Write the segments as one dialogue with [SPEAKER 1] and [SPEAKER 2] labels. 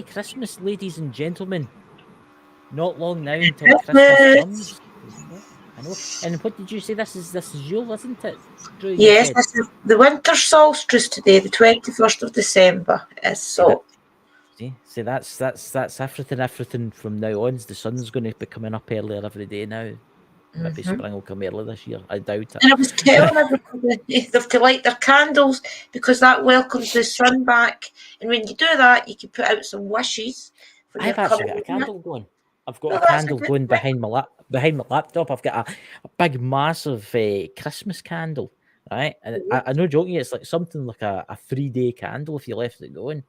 [SPEAKER 1] Merry Christmas, ladies and gentlemen. Not long now until Christmas comes. I know. And what did you say? This is Yule, isn't it? Drew,
[SPEAKER 2] yes, this is the winter solstice today, the 21st of December. So.
[SPEAKER 1] See, that's everything from now on. The sun's going to be coming up earlier every day now. Maybe spring will come early this year. I doubt it.
[SPEAKER 2] And I was telling everybody they have to light their candles because that welcomes the sun back. And when you do that, you can put out some wishes.
[SPEAKER 1] I've actually got a candle going. I've got a candle going behind my laptop. I've got a big, massive Christmas candle, right? And I'm not joking. It's like something like a 3-day candle if you left it going.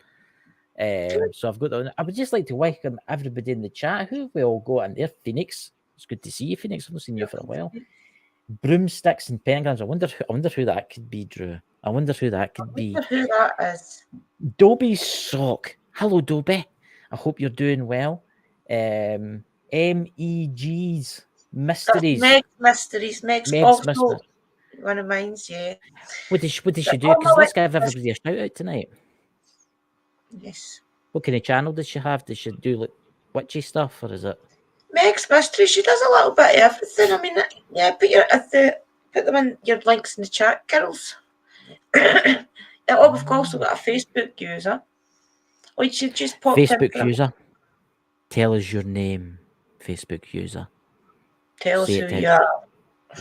[SPEAKER 1] So I've got that. I would just like to welcome everybody in the chat. Who we all got in there? Phoenix. It's good to see you, Phoenix. I've not seen you for a while. Broomsticks and pentagrams. I wonder who that could be, Drew. I wonder who that could be.
[SPEAKER 2] Who that is?
[SPEAKER 1] Dobby Sock. Hello, Dobby. I hope you're doing well. MEG's Mysteries.
[SPEAKER 2] Meg's Mysteries. Meg's also one of mine, yeah.
[SPEAKER 1] What does she do? Because let's give everybody a shout out tonight.
[SPEAKER 2] Yes.
[SPEAKER 1] What kind of channel does she have? Does she do like witchy stuff, or is it?
[SPEAKER 2] Meg's Mysteries. She does a little bit of everything. I mean, yeah, put them in your links in the chat, girls. We've also got a Facebook user. Or you should just pop
[SPEAKER 1] Facebook user. Tell us your name, Facebook user.
[SPEAKER 2] Tell us who you are.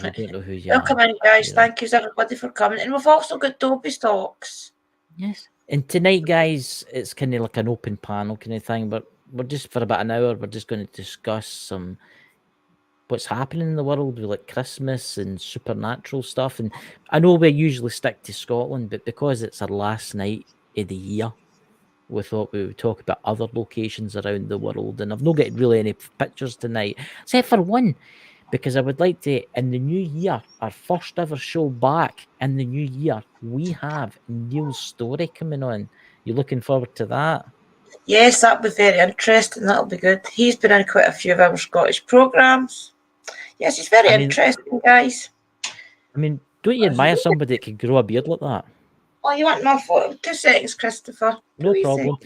[SPEAKER 1] I don't know who you are.
[SPEAKER 2] Welcome in, guys. Thank you, everybody, for coming. And we've also got Dobby Stocks.
[SPEAKER 1] Yes. And tonight, guys, it's kind of like an open panel kind of thing, but we're just for about an hour. We're just going to discuss what's happening in the world with like Christmas and supernatural stuff. And I know we usually stick to Scotland, but because it's our last night of the year, we thought we would talk about other locations around the world. And I've not got really any pictures tonight, except for one, because I would like to, in the new year, our first ever show back in the new year, we have Neil's story coming on. You looking forward to that?
[SPEAKER 2] Yes, that'll be very interesting. That'll be good. He's been in quite a few of our Scottish programmes. Yes, he's very interesting, guys.
[SPEAKER 1] I mean, don't you admire somebody that can grow a beard like that?
[SPEAKER 2] Oh, you want my photo? 2 seconds, Christopher.
[SPEAKER 1] No problem.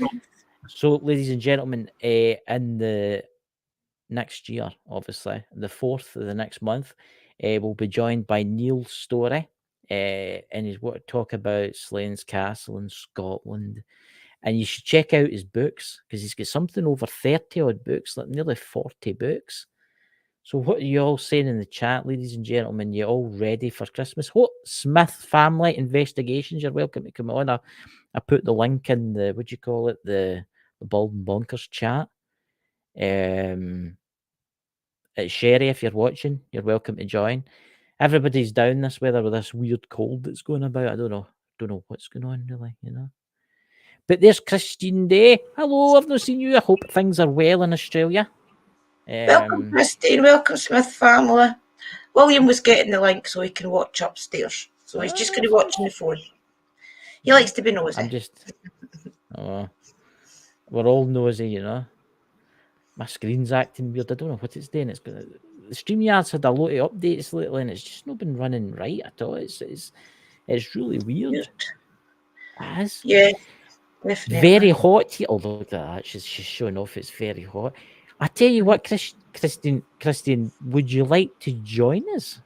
[SPEAKER 1] So, ladies and gentlemen, in the next year, obviously, the 4th of the next month, we'll be joined by Neil Story, and he's going to talk about Slains Castle in Scotland. And you should check out his books, because he's got something over 30 odd books, like nearly 40 books. So what are you all saying in the chat, ladies and gentlemen? You all ready for Christmas? What Smith Family Investigations? You're welcome to come on. I put the link in the, what do you call it? The Bald and Bonkers chat. Sherry, if you're watching, you're welcome to join. Everybody's down this weather with this weird cold that's going about. I don't know what's going on really, you know. But there's Christine Day. Hello, I've not seen you. I hope things are well in Australia.
[SPEAKER 2] Welcome, Christine. Welcome, Smith Family. William was getting the link so he can watch upstairs. So he's just going to watch on the phone. He likes to be nosy.
[SPEAKER 1] We're all nosy, you know. My screen's acting weird. I don't know what it's doing. The StreamYard's had a lot of updates lately, and it's just not been running right at all. It's really weird.
[SPEAKER 2] Yeah.
[SPEAKER 1] Very hot here. Oh, look at that. She's showing off it's very hot. I tell you what, Christine, would you like to join us?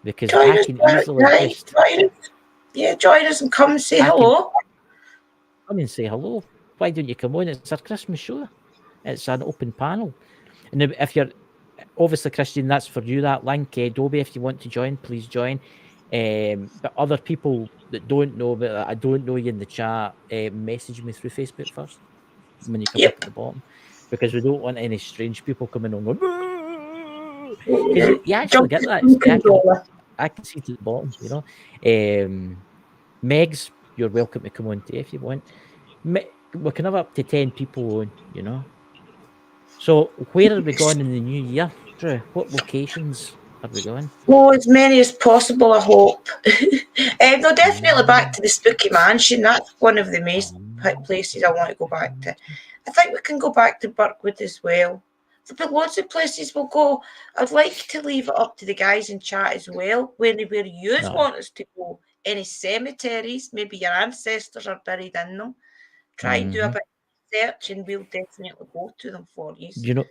[SPEAKER 1] Because I can easily just...
[SPEAKER 2] join us and come and say hello.
[SPEAKER 1] Come and say hello. Why don't you come on? It's our Christmas show. It's an open panel. And if you're... Obviously, Christine, that's for you, that link. Dobby, if you want to join, please join. But other people that don't know, but I don't know you in the chat, message me through Facebook first when you come up at the bottom, because we don't want any strange people coming on going. Because you actually get that. I can see to the bottom, you know. Megs, you're welcome to come on too if you want. We can have up to 10 people on, you know. So where are we going in the new year, Drew? What locations are we going?
[SPEAKER 2] Oh, as many as possible, I hope. No, definitely back to the Spooky Mansion. That's one of the main places I want to go back to. I think we can go back to Birkwood as well. There'll be loads of places we'll go. I'd like to leave it up to the guys in chat as well, where you want us to go. Any cemeteries, maybe your ancestors are buried in them. try and do a bit of research, and we'll definitely go to them for you.
[SPEAKER 1] Do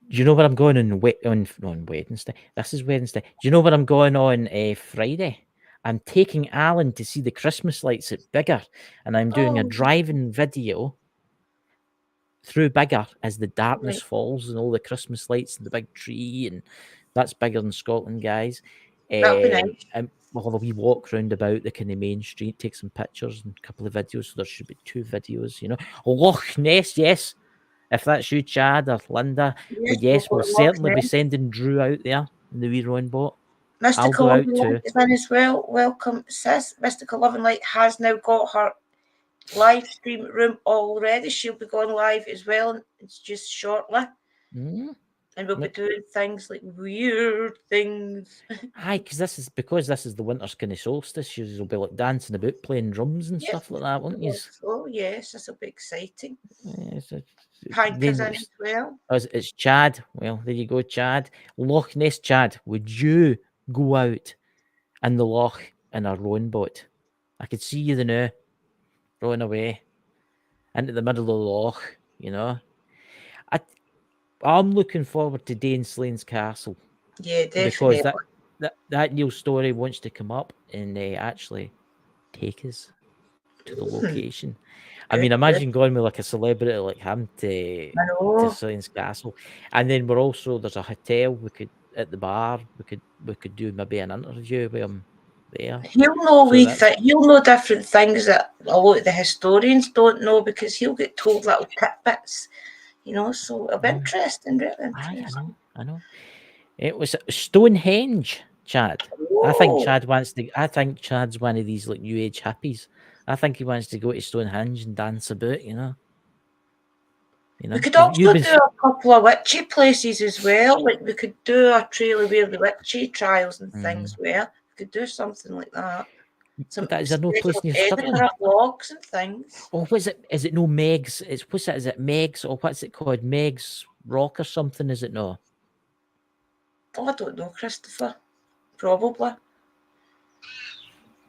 [SPEAKER 1] you know where I'm going on Wednesday? This is Wednesday. Do you know where I'm going on Friday? I'm taking Alan to see the Christmas lights at Biggar, and I'm doing a driving video through Biggar as the darkness falls and all the Christmas lights and the big tree, and that's bigger than Scotland, guys.
[SPEAKER 2] That'll be nice.
[SPEAKER 1] And we'll have a wee walk round about the kind of main street, take some pictures and a couple of videos. So there should be 2 videos, you know. Loch Ness, yes. If that's you, Chad or Linda, but yes, we'll certainly be sending Drew out there in the wee rowing boat. I'll go out too.
[SPEAKER 2] Is in as well. Welcome, sis. Mystical Loving Light has now got her live stream room already. She'll be going live as well. It's just shortly. And we'll be doing things like weird things.
[SPEAKER 1] Aye, because this is the winter's kind of solstice. You'll be like dancing about, playing drums and stuff like that, won't you?
[SPEAKER 2] Oh yes, this will be exciting.
[SPEAKER 1] Yes,
[SPEAKER 2] Hank is in as well.
[SPEAKER 1] It's Chad. Well, there you go, Chad. Loch Ness, Chad. Would you go out in the loch in a rowing boat? I could see you now, rowing away into the middle of the loch. You know, I'm looking forward to Dane Slane's castle.
[SPEAKER 2] Yeah, definitely.
[SPEAKER 1] Because that Neil story wants to come up and actually take us to the location. I mean, imagine going with like a celebrity like him to Slane's castle, and then there's a hotel at the bar. We could do maybe an interview with him there.
[SPEAKER 2] He'll know he'll know different things that a lot of the historians don't know, because he'll get told little tidbits, you know. So it'll be interesting, really interesting.
[SPEAKER 1] I know. It was Stonehenge, Chad. I think Chad's one of these like new age hippies. I think he wants to go to Stonehenge and dance about, you know.
[SPEAKER 2] We could also do a couple of witchy places as well. Like we could do a trailer where the witchy trials and things were. We could do something like that.
[SPEAKER 1] Is there no place near
[SPEAKER 2] Edinburgh vlogs and things.
[SPEAKER 1] Oh, is it no Meg's? Is it Meg's, or what's it called? Meg's Rock or something, is it no?
[SPEAKER 2] Oh, I don't know, Christopher. Probably.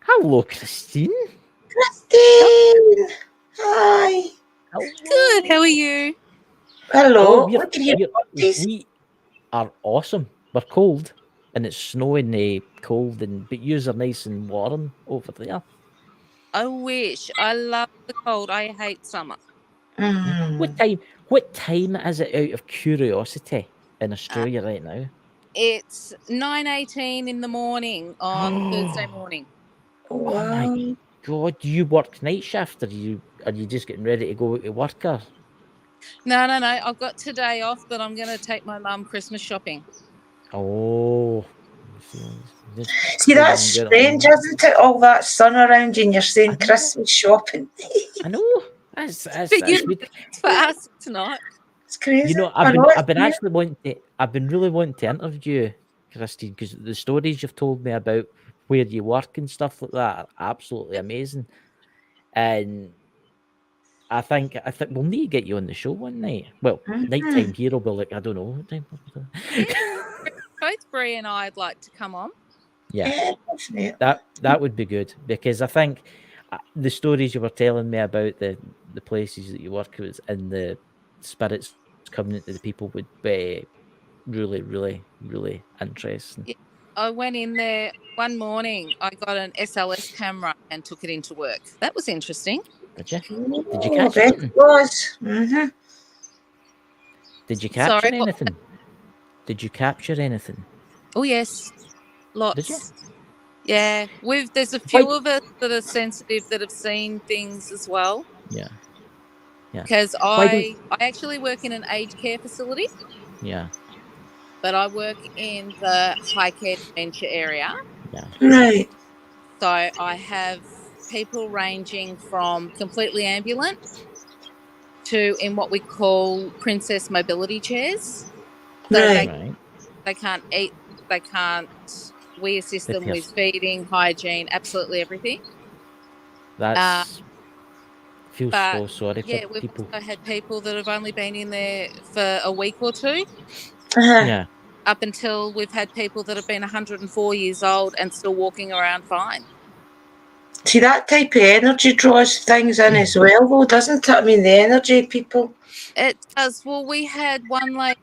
[SPEAKER 1] Hello, Christine.
[SPEAKER 2] Christine! Hi.
[SPEAKER 3] Good, how are you?
[SPEAKER 2] Hello.
[SPEAKER 1] We are awesome. We're cold, and it's snowing cold, but yous are nice and warm over there.
[SPEAKER 3] I wish. I love the cold. I hate summer.
[SPEAKER 1] What time is it, out of curiosity, in Australia right now?
[SPEAKER 3] It's 9:18 in the morning on Thursday morning.
[SPEAKER 2] Oh
[SPEAKER 1] my God! Do you work night shift, or are you just getting ready to go to work? Or?
[SPEAKER 3] No. I've got today off, but I'm going to take my mum Christmas shopping.
[SPEAKER 1] Oh.
[SPEAKER 2] See, that's strange, isn't it? All that sun around you and you're saying Christmas shopping.
[SPEAKER 1] I know. That's
[SPEAKER 3] for us tonight.
[SPEAKER 2] It's crazy.
[SPEAKER 1] You know, I've been really wanting to interview you, Christine, because the stories you've told me about where you work and stuff like that are absolutely amazing. And I think we'll need to get you on the show one night. Well, nighttime here will be like, I don't know what time.
[SPEAKER 3] Both Bree and I'd like to come on.
[SPEAKER 1] Yeah, that would be good, because I think the stories you were telling me about the places that you work with and the spirits coming into the people would be really, really, really interesting.
[SPEAKER 3] Yeah. I went in there one morning. I got an SLS camera and took it into work. That was interesting.
[SPEAKER 1] Did you? Did you catch anything?
[SPEAKER 2] It was. Mm-hmm.
[SPEAKER 1] Did you capture anything? Did you capture anything?
[SPEAKER 3] Oh yes, lots.
[SPEAKER 1] Did you?
[SPEAKER 3] Yeah, there's a few of us that are sensitive that have seen things as well.
[SPEAKER 1] Yeah.
[SPEAKER 3] Because I actually work in an aged care facility.
[SPEAKER 1] Yeah.
[SPEAKER 3] But I work in the high care dementia area.
[SPEAKER 1] Yeah.
[SPEAKER 2] Right.
[SPEAKER 3] So I have people ranging from completely ambulant to in what we call princess mobility chairs. So they can't eat, we assist them with feeding, hygiene, absolutely everything.
[SPEAKER 1] That's feels so sorry for
[SPEAKER 3] we've
[SPEAKER 1] people.
[SPEAKER 3] also had people that have only been in there for a week or two.
[SPEAKER 1] Yeah.
[SPEAKER 3] Up until we've had people that have been 104 years old and still walking around fine.
[SPEAKER 2] See, that type of energy draws things in as well, though, doesn't it? I mean, the energy of people.
[SPEAKER 3] It does. Well, we had one lady,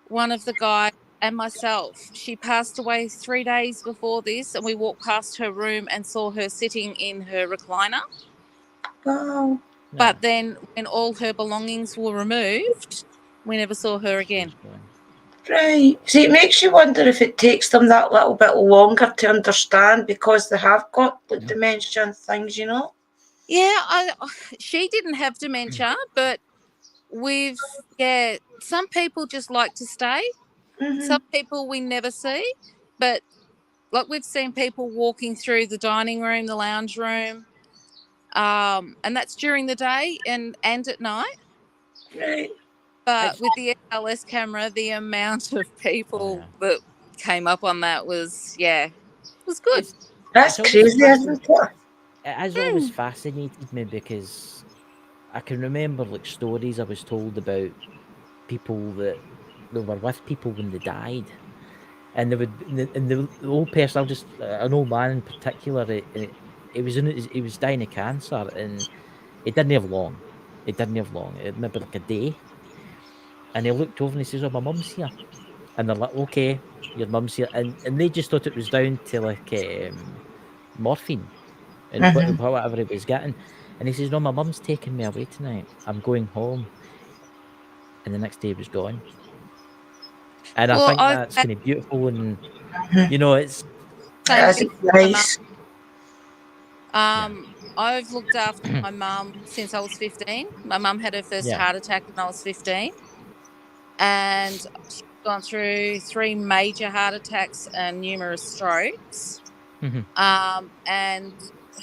[SPEAKER 3] one of the guys and myself. She passed away 3 days before this, and we walked past her room and saw her sitting in her recliner.
[SPEAKER 2] Wow.
[SPEAKER 3] But then when all her belongings were removed, we never saw her again.
[SPEAKER 2] Right. See, it makes you wonder if it takes them that little bit longer to understand because they have got like, dementia and things, you know?
[SPEAKER 3] Yeah, she didn't have dementia, but some people just like to stay.
[SPEAKER 2] Mm-hmm.
[SPEAKER 3] Some people we never see, but like we've seen people walking through the dining room, the lounge room, and that's during the day and at night.
[SPEAKER 2] Right.
[SPEAKER 3] But with the SLS camera, the amount of people that came up on that was good.
[SPEAKER 2] That's crazy, isn't it?
[SPEAKER 1] It has always fascinated me because I can remember like stories I was told about people that they were with people when they died, and they would, and the old person, an old man in particular, he was dying of cancer, and it didn't have long. It didn't have long. It maybe like a day, and he looked over and he says, "Oh, my mum's here," and they're like, "Okay, your mum's here," and they just thought it was down to like morphine and whatever he was getting, and he says, "No, my mum's taking me away tonight. I'm going home," and the next day he was gone. And I think that's kind of beautiful, and you know, it's
[SPEAKER 2] nice.
[SPEAKER 3] I've looked after my mum since I was 15. My mum had her first heart attack when I was 15, and she's gone through 3 major heart attacks and numerous strokes. And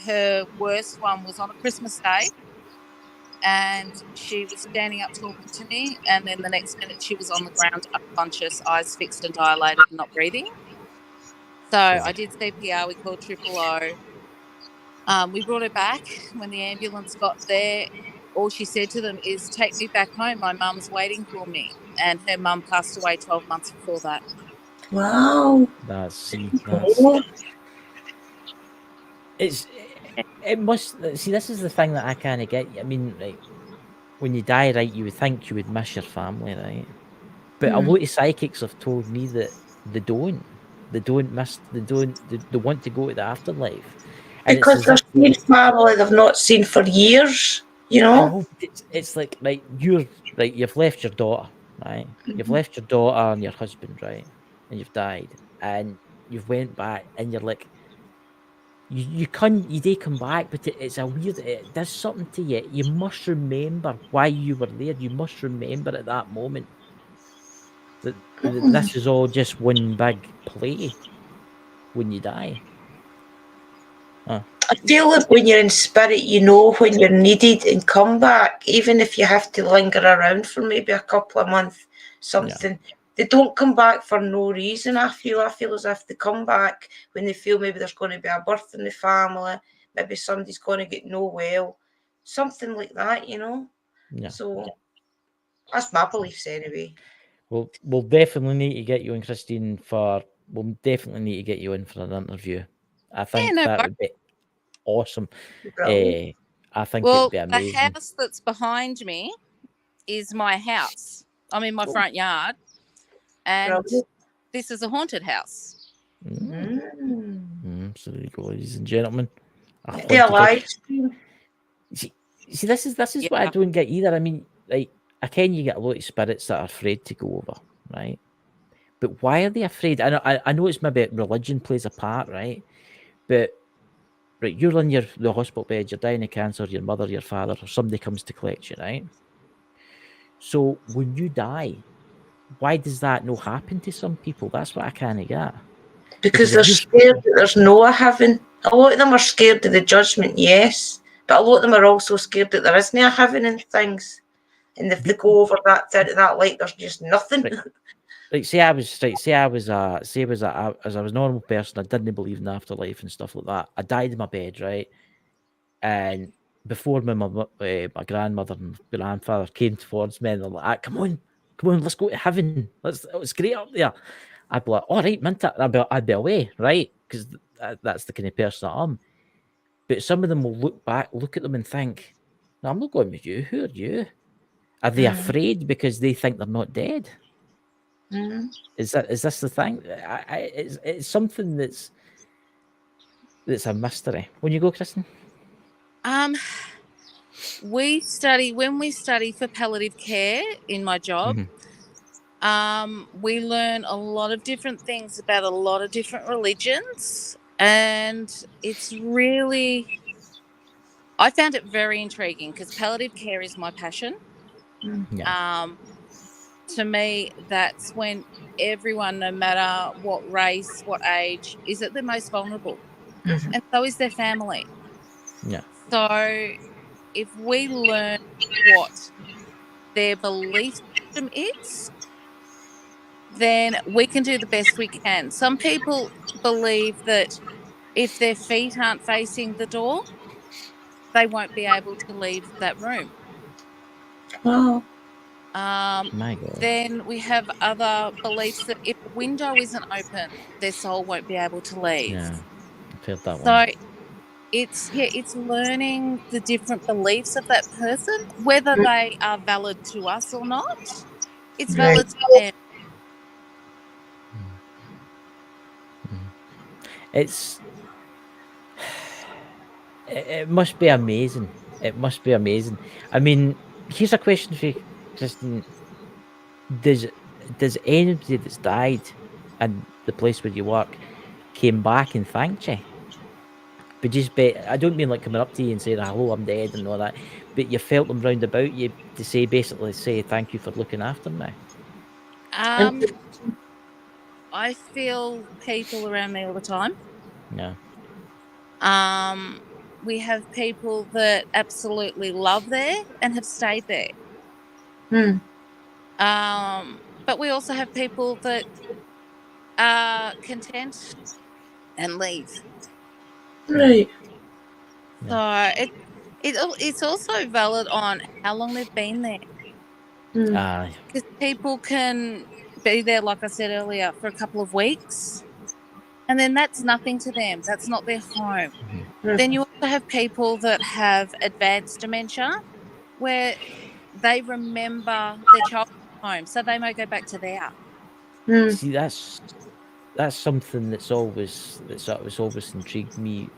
[SPEAKER 3] her worst one was on a Christmas day, and she was standing up talking to me, and then the next minute she was on the ground unconscious, eyes fixed and dilated and not breathing. So I did CPR, we called 000. We brought her back. When the ambulance got there, all she said to them is, "Take me back home, my mum's waiting for me." And her mum passed away 12 months before that.
[SPEAKER 2] Wow.
[SPEAKER 1] It must, see, this is the thing that I kind of get. I mean, like, when you die, right, you would think you would miss your family, right? But a lot of psychics have told me that they don't miss, they want to go to the afterlife. And
[SPEAKER 2] because they're seeing family they've not seen for years, you know?
[SPEAKER 1] I know, it's like, right, you've left your daughter, right? You've left your daughter and your husband, right? And you've died, and you've went back, and you're like, you do come back, but it's a weird, it does something to you. You must remember why you were there. You must remember at that moment that this is all just one big play when you die.
[SPEAKER 2] I feel like when you're in spirit, you know when you're needed and come back, even if you have to linger around for maybe a couple of months, something. They don't come back for no reason, I feel as if they come back when they feel maybe there's going to be a birth in the family, maybe somebody's going to get no well, something like that, you know? So that's my beliefs anyway.
[SPEAKER 1] Well, we'll definitely need to get you in, Christine, we'll definitely need to get you in for an interview. I think that would be awesome. I think it would be amazing.
[SPEAKER 3] The house that's behind me is my house. I'm in my front yard, and this is a haunted house.
[SPEAKER 1] So there you go, ladies and gentlemen. See, this is what I don't get either. I mean, like, I can, you get a lot of spirits that are afraid to go over, right? But why are they afraid? I know it's maybe religion plays a part, right? But right, you're in the hospital bed, you're dying of cancer, your mother, your father, or somebody comes to collect you, right? So when you die, why does that not happen to some people? That's what I kind of get.
[SPEAKER 2] Because they're scared that there's no heaven. A lot of them are scared of the judgment, yes, but a lot of them are also scared that there isn't a heaven and things. And if they go over that light, there's just nothing.
[SPEAKER 1] Like, say I was a normal person, I didn't believe in afterlife and stuff like that. I died in my bed, right? And before my grandmother and grandfather came towards me and they're like, come on, let's go to heaven. It's great up there. I'd be like, all right, mint it. I'd be away, right? Because that's the kind of person I am. But some of them will look at them and think, "No, I'm not going with you. Who are you?" Are they afraid because they think they're not dead? Is this the thing? It's something that's a mystery. When you go, Kristen?
[SPEAKER 3] When we study for palliative care in my job, we learn a lot of different things about a lot of different religions, and it's really, I found it very intriguing because palliative care is my passion.
[SPEAKER 1] Yeah.
[SPEAKER 3] To me, that's when everyone, no matter what race, what age, is at their most vulnerable, and so is their family.
[SPEAKER 1] Yeah.
[SPEAKER 3] So if we learn what their belief system is, then we can do the best we can. Some people believe that if their feet aren't facing the door, they won't be able to leave that room.
[SPEAKER 2] Oh.
[SPEAKER 1] My God.
[SPEAKER 3] Then we have other beliefs that if a window isn't open, their soul won't be able to leave.
[SPEAKER 1] Yeah, I've heard that
[SPEAKER 3] So
[SPEAKER 1] one.
[SPEAKER 3] it's learning the different beliefs of that person, whether they are valid to us or not. It's valid to them.
[SPEAKER 1] It must be amazing. It must be amazing. I mean, here's a question for you, Kristen. Does anybody that's died in the place where you work came back and thanked you? But I don't mean like coming up to you and saying, "Hello, I'm dead," and all that. But you felt them round about you to basically say thank you for looking after me.
[SPEAKER 3] I feel people around me all the time.
[SPEAKER 1] Yeah.
[SPEAKER 3] We have people that absolutely love there and have stayed there. But we also have people that are content and leave.
[SPEAKER 2] Right.
[SPEAKER 3] So it's also valid on how long they've been there. Because people can be there, like I said earlier, for a couple of weeks, and then that's nothing to them. That's not their home. Then you also have people that have advanced dementia, where they remember their childhood home, so they might go back to there.
[SPEAKER 1] See, that's something that's always intrigued me.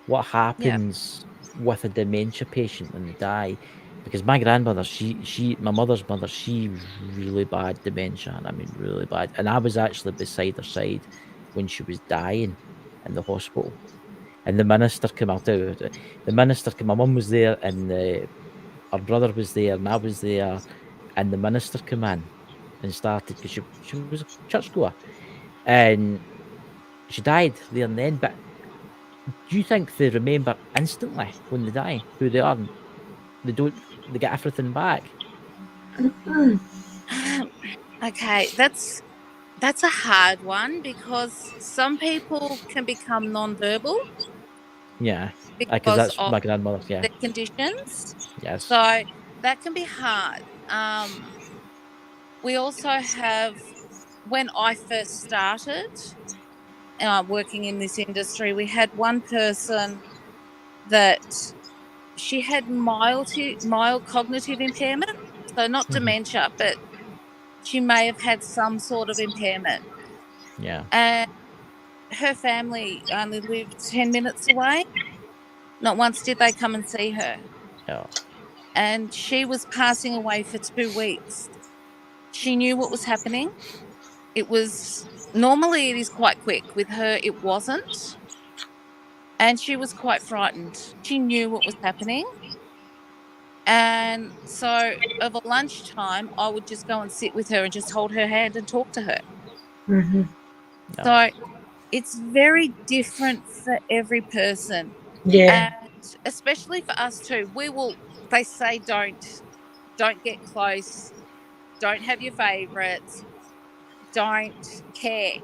[SPEAKER 1] What happens with a dementia patient when they die? Because my grandmother, my mother's mother, she really bad dementia, and I mean really bad. And I was actually beside her side when she was dying in the hospital. And the minister came out. The minister came. My mum was there, and her brother was there, and I was there. And the minister came in and started, because she was a churchgoer, and she died there and then. But do you think they remember instantly when they die who they are? And they get everything back?
[SPEAKER 3] Okay, that's a hard one, because some people can become non-verbal.
[SPEAKER 1] Yeah, because
[SPEAKER 3] because
[SPEAKER 1] that's
[SPEAKER 3] of
[SPEAKER 1] my grandmother. Yeah.
[SPEAKER 3] their conditions.
[SPEAKER 1] Yes.
[SPEAKER 3] So that can be hard. We also have, when I first started working in this industry, we had one person that she had mild cognitive impairment. So not dementia, but she may have had some sort of impairment.
[SPEAKER 1] Yeah.
[SPEAKER 3] And her family only lived 10 minutes away. Not once did they come and see her.
[SPEAKER 1] Yeah.
[SPEAKER 3] And she was passing away for 2 weeks. She knew what was happening. It was, normally it is quite quick. With her, it wasn't. And she was quite frightened. She knew what was happening. And so over lunchtime, I would just go and sit with her and just hold her hand and talk to her.
[SPEAKER 2] Yeah.
[SPEAKER 3] So it's very different for every person.
[SPEAKER 2] Yeah.
[SPEAKER 3] And especially for us too. They say don't get close, don't have your favorites, don't care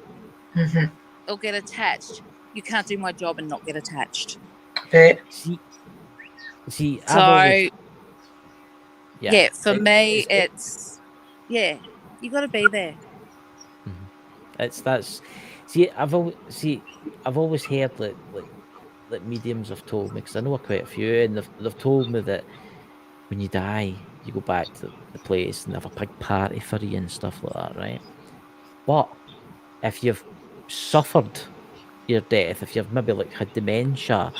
[SPEAKER 3] or get attached. You can't do my job and not get attached.
[SPEAKER 2] Right.
[SPEAKER 1] See,
[SPEAKER 3] So
[SPEAKER 1] I've always,
[SPEAKER 3] for me, it's you got to be there.
[SPEAKER 1] I've always heard that, like, that mediums have told me, because I know quite a few, and they've told me that when you die, you go back to the place and they have a big party for you and stuff like that, right? But if you've suffered your death, if you've maybe like had dementia,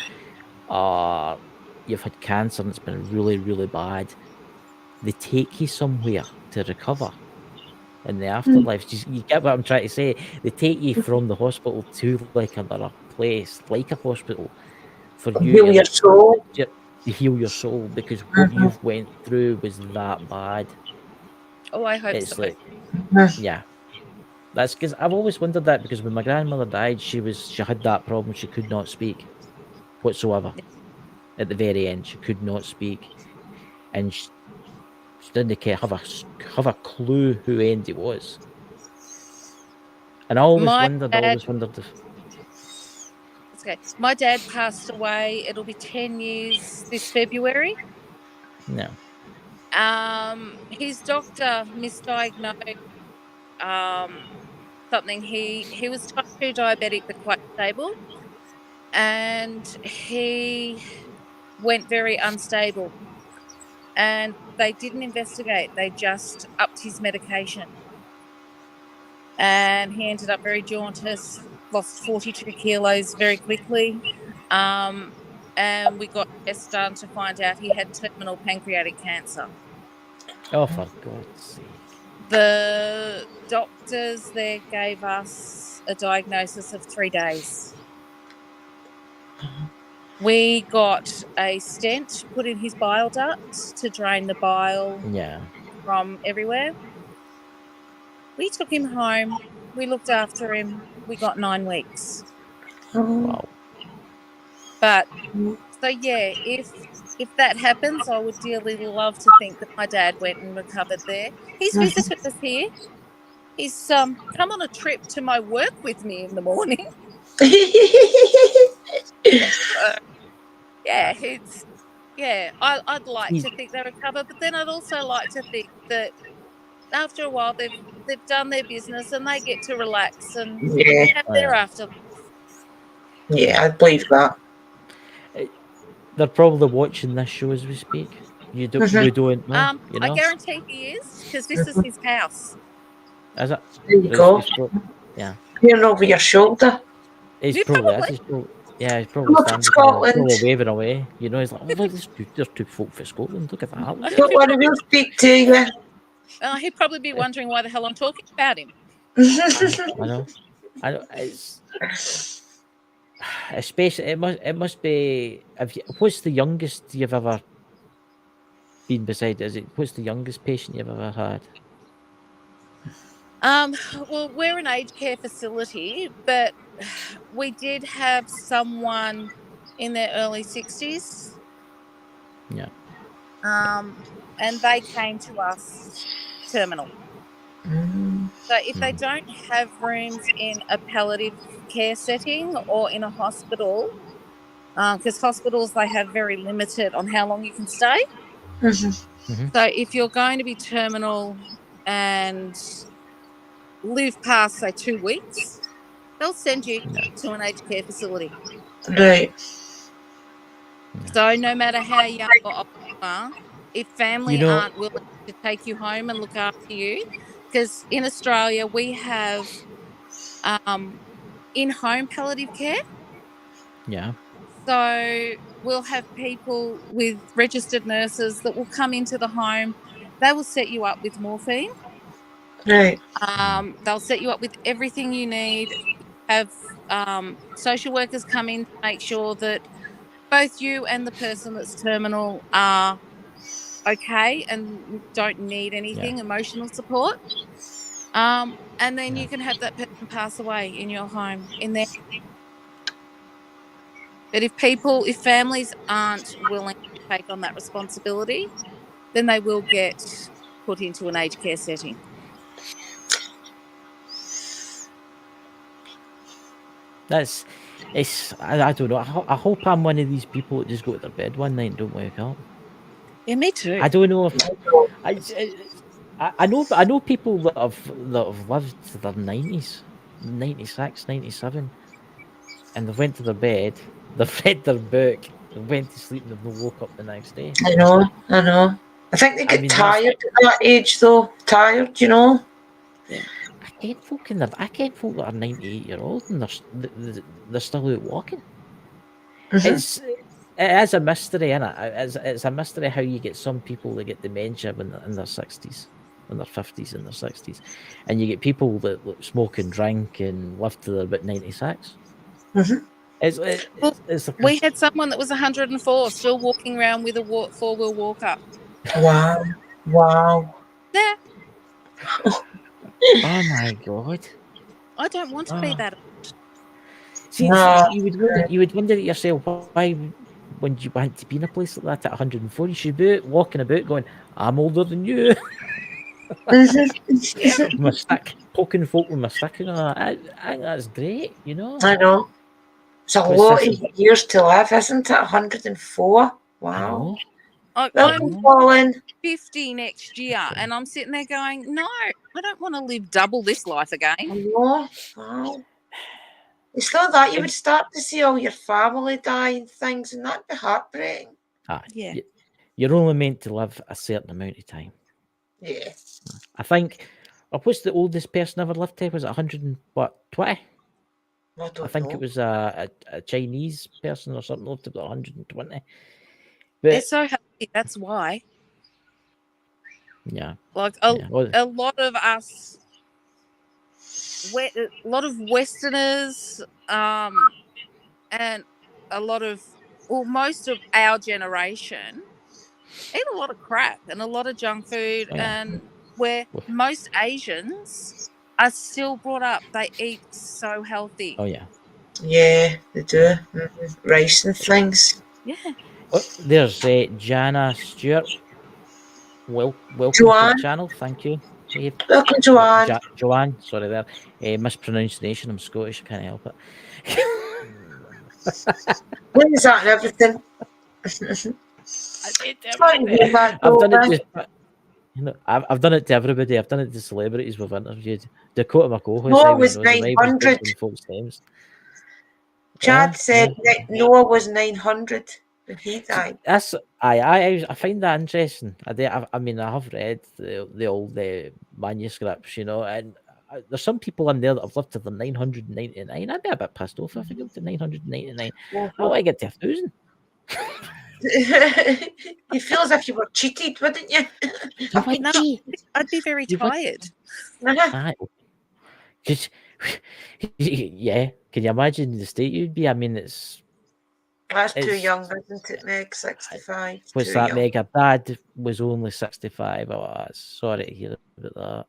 [SPEAKER 1] or you've had cancer and it's been really, really bad, they take you somewhere to recover in the afterlife. You get what I'm trying to say? They take you from the hospital to like another place, like a hospital, for you
[SPEAKER 2] Heal
[SPEAKER 1] to
[SPEAKER 2] your soul.
[SPEAKER 1] to heal your soul, because what you've went through was that bad.
[SPEAKER 3] Oh, I hope
[SPEAKER 1] It's
[SPEAKER 3] so.
[SPEAKER 1] like, yeah. That's because I've always wondered that, because when my grandmother died, she had that problem. She could not speak whatsoever. At the very end, she could not speak, and she didn't have a clue who Andy was. And I always wondered if
[SPEAKER 3] Okay. My dad passed away. It'll be 10 years this February.
[SPEAKER 1] no.
[SPEAKER 3] His doctor misdiagnosed something. He was type 2 diabetic but quite stable, and he went very unstable. And they didn't investigate. They just upped his medication. And he ended up very jaundiced, lost 42 kilos very quickly. And we got tests done to find out he had terminal pancreatic cancer.
[SPEAKER 1] Oh, for God's sake.
[SPEAKER 3] The doctors there gave us a diagnosis of 3 days. We got a stent put in his bile duct to drain the bile from everywhere. We took him home. We looked after him. We got 9 weeks.
[SPEAKER 1] Wow.
[SPEAKER 3] But so yeah, if that happens, I would dearly love to think that my dad went and recovered there. He's visited us here. He's come on a trip to my work with me in the morning. I'd like to think they recover, but then I'd also like to think that after a while they've done their business and they get to relax and have their afterlife.
[SPEAKER 2] Yeah, I believe that.
[SPEAKER 1] They're probably watching this show as we speak. We don't know. You know?
[SPEAKER 3] I guarantee he is, because this is his house.
[SPEAKER 1] Is it?
[SPEAKER 2] There you go.
[SPEAKER 1] Yeah.
[SPEAKER 2] Peering over your shoulder.
[SPEAKER 1] He's probably standing
[SPEAKER 2] Scotland.
[SPEAKER 1] probably waving away. You know, he's like, oh, look, there's 2 folk for Scotland. Look at that.
[SPEAKER 2] Don't worry, we'll speak to you.
[SPEAKER 3] He'd probably be wondering why the hell I'm talking about him.
[SPEAKER 1] I know. It's especially it must be. What's the youngest you've ever been beside? What's the youngest patient you've ever had?
[SPEAKER 3] Well, we're an aged care facility, but we did have someone in their early 60s.
[SPEAKER 1] Yeah.
[SPEAKER 3] And they came to us terminal. So if they don't have rooms in a palliative care setting or in a hospital, because hospitals, they have very limited on how long you can stay. So if you're going to be terminal and live past, say, 2 weeks, they'll send you to an aged care facility.
[SPEAKER 2] Right.
[SPEAKER 3] So no matter how young or old you are, if family aren't willing to take you home and look after you, because in Australia we have in-home palliative care.
[SPEAKER 1] Yeah.
[SPEAKER 3] So we'll have people with registered nurses that will come into the home. They will set you up with morphine.
[SPEAKER 2] Right.
[SPEAKER 3] They'll set you up with everything you need. Have social workers come in to make sure that both you and the person that's terminal are okay and don't need anything, emotional support. And then you can have that person pass away in your home in there. But if families aren't willing to take on that responsibility, then they will get put into an aged care setting.
[SPEAKER 1] I don't know. I hope I'm one of these people that just go to their bed one night and don't wake up.
[SPEAKER 3] Yeah, me too.
[SPEAKER 1] I don't know if I know people that have lived to their 90s, 96, 97, and they went to their bed they've read their book, they went to sleep, and they've not woke up the next day.
[SPEAKER 2] I know. I think they get
[SPEAKER 1] mean,
[SPEAKER 2] tired at that age, though. Tired, you know.
[SPEAKER 1] I can't folk that are 98-year-old and they're still out walking.
[SPEAKER 2] Mhm.
[SPEAKER 1] It is a mystery, innit? It's a mystery how you get some people that get dementia when they're in their 60s, in their 50s, in their 60s, and you get people that smoke and drink and live to they're about 96.
[SPEAKER 2] Mhm.
[SPEAKER 1] It's
[SPEAKER 3] We had someone that was 104 still walking around with a 4-wheel walker.
[SPEAKER 2] Wow.
[SPEAKER 3] Yeah,
[SPEAKER 1] oh my god!
[SPEAKER 3] I don't want to be that.
[SPEAKER 1] See,
[SPEAKER 2] No.
[SPEAKER 1] you would wonder to yourself, why when you want to be in a place like that at 104, you should be out walking about going, I'm older than you.
[SPEAKER 2] Mhm.
[SPEAKER 1] My stick, poking folk with my stick and all that. I think that's great, you know.
[SPEAKER 2] I know. It's a
[SPEAKER 1] But
[SPEAKER 2] lot of
[SPEAKER 1] listen,
[SPEAKER 2] years to live, isn't it? 104. Wow.
[SPEAKER 1] I know.
[SPEAKER 2] Welcome, Colin.
[SPEAKER 3] 50 next year, and I'm sitting there going, no, I don't want to live double this life again.
[SPEAKER 2] I know. Wow. It's not that you would start to see all your family die and things, and that'd be heartbreaking.
[SPEAKER 3] Yeah.
[SPEAKER 1] You're only meant to live a certain amount of time.
[SPEAKER 2] Yeah.
[SPEAKER 1] I think, what's the oldest person ever lived to? Was it 120? I think it was a Chinese person or something lived to about 120. But
[SPEAKER 3] They're so healthy, that's why.
[SPEAKER 1] yeah.
[SPEAKER 3] Like a lot of us, a lot of Westerners, and a lot of, most of our generation eat a lot of crap and a lot of junk food, and where most Asians are still brought up, they eat so healthy.
[SPEAKER 1] Oh yeah.
[SPEAKER 2] Yeah, they do. Rice and things.
[SPEAKER 3] Yeah.
[SPEAKER 1] Oh, there's Jana Stewart. Welcome
[SPEAKER 2] Joanne.
[SPEAKER 1] to the channel. Thank you.
[SPEAKER 2] Welcome, Joanne.
[SPEAKER 1] Joanne, sorry there. Mispronunciation. I'm Scottish. I can't help it.
[SPEAKER 2] When is that and everything?
[SPEAKER 1] I've done it to everybody. I've done it to celebrities we've interviewed. Dakota McCoy.
[SPEAKER 2] Noah was 900. Chad said Noah was 900 when he died.
[SPEAKER 1] I find that interesting. I mean, I have read the old manuscripts, you know, and there's some people in there that have lived to the 999. I'd be a bit pissed off if I get to 999. I want to get to 1,000.
[SPEAKER 2] You feel as if you were cheated, wouldn't you?
[SPEAKER 3] I'd be very tired.
[SPEAKER 1] Yeah, can you imagine the state you'd be? I mean, that's
[SPEAKER 2] too young, isn't it, Meg? 65.
[SPEAKER 1] What's that, Meg? Her dad was only 65. Oh, sorry to hear about
[SPEAKER 2] that.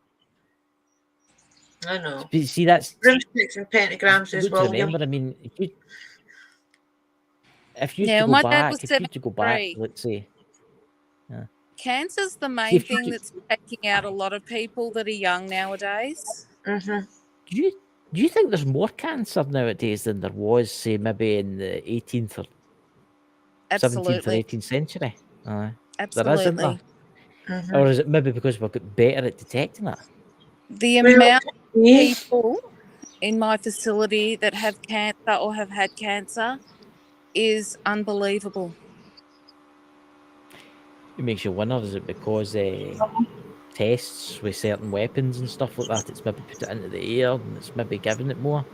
[SPEAKER 2] I know.
[SPEAKER 1] See, that's
[SPEAKER 2] broomsticks and pentagrams as well.
[SPEAKER 1] Remember, I mean, if you to go back, let's say.
[SPEAKER 3] Cancer's the main thing that's taking out a lot of people that are young nowadays.
[SPEAKER 2] Mm-hmm.
[SPEAKER 1] Do you think there's more cancer nowadays than there was, say, maybe in the 18th or 17th or 18th century?
[SPEAKER 3] Absolutely.
[SPEAKER 1] There isn't there? Mm-hmm. Or is it maybe because we've got better at detecting that?
[SPEAKER 3] The amount of people in my facility that have cancer or have had cancer is unbelievable.
[SPEAKER 1] It makes you wonder, is it because tests with certain weapons and stuff like that, it's maybe put it into the air and it's maybe giving it more?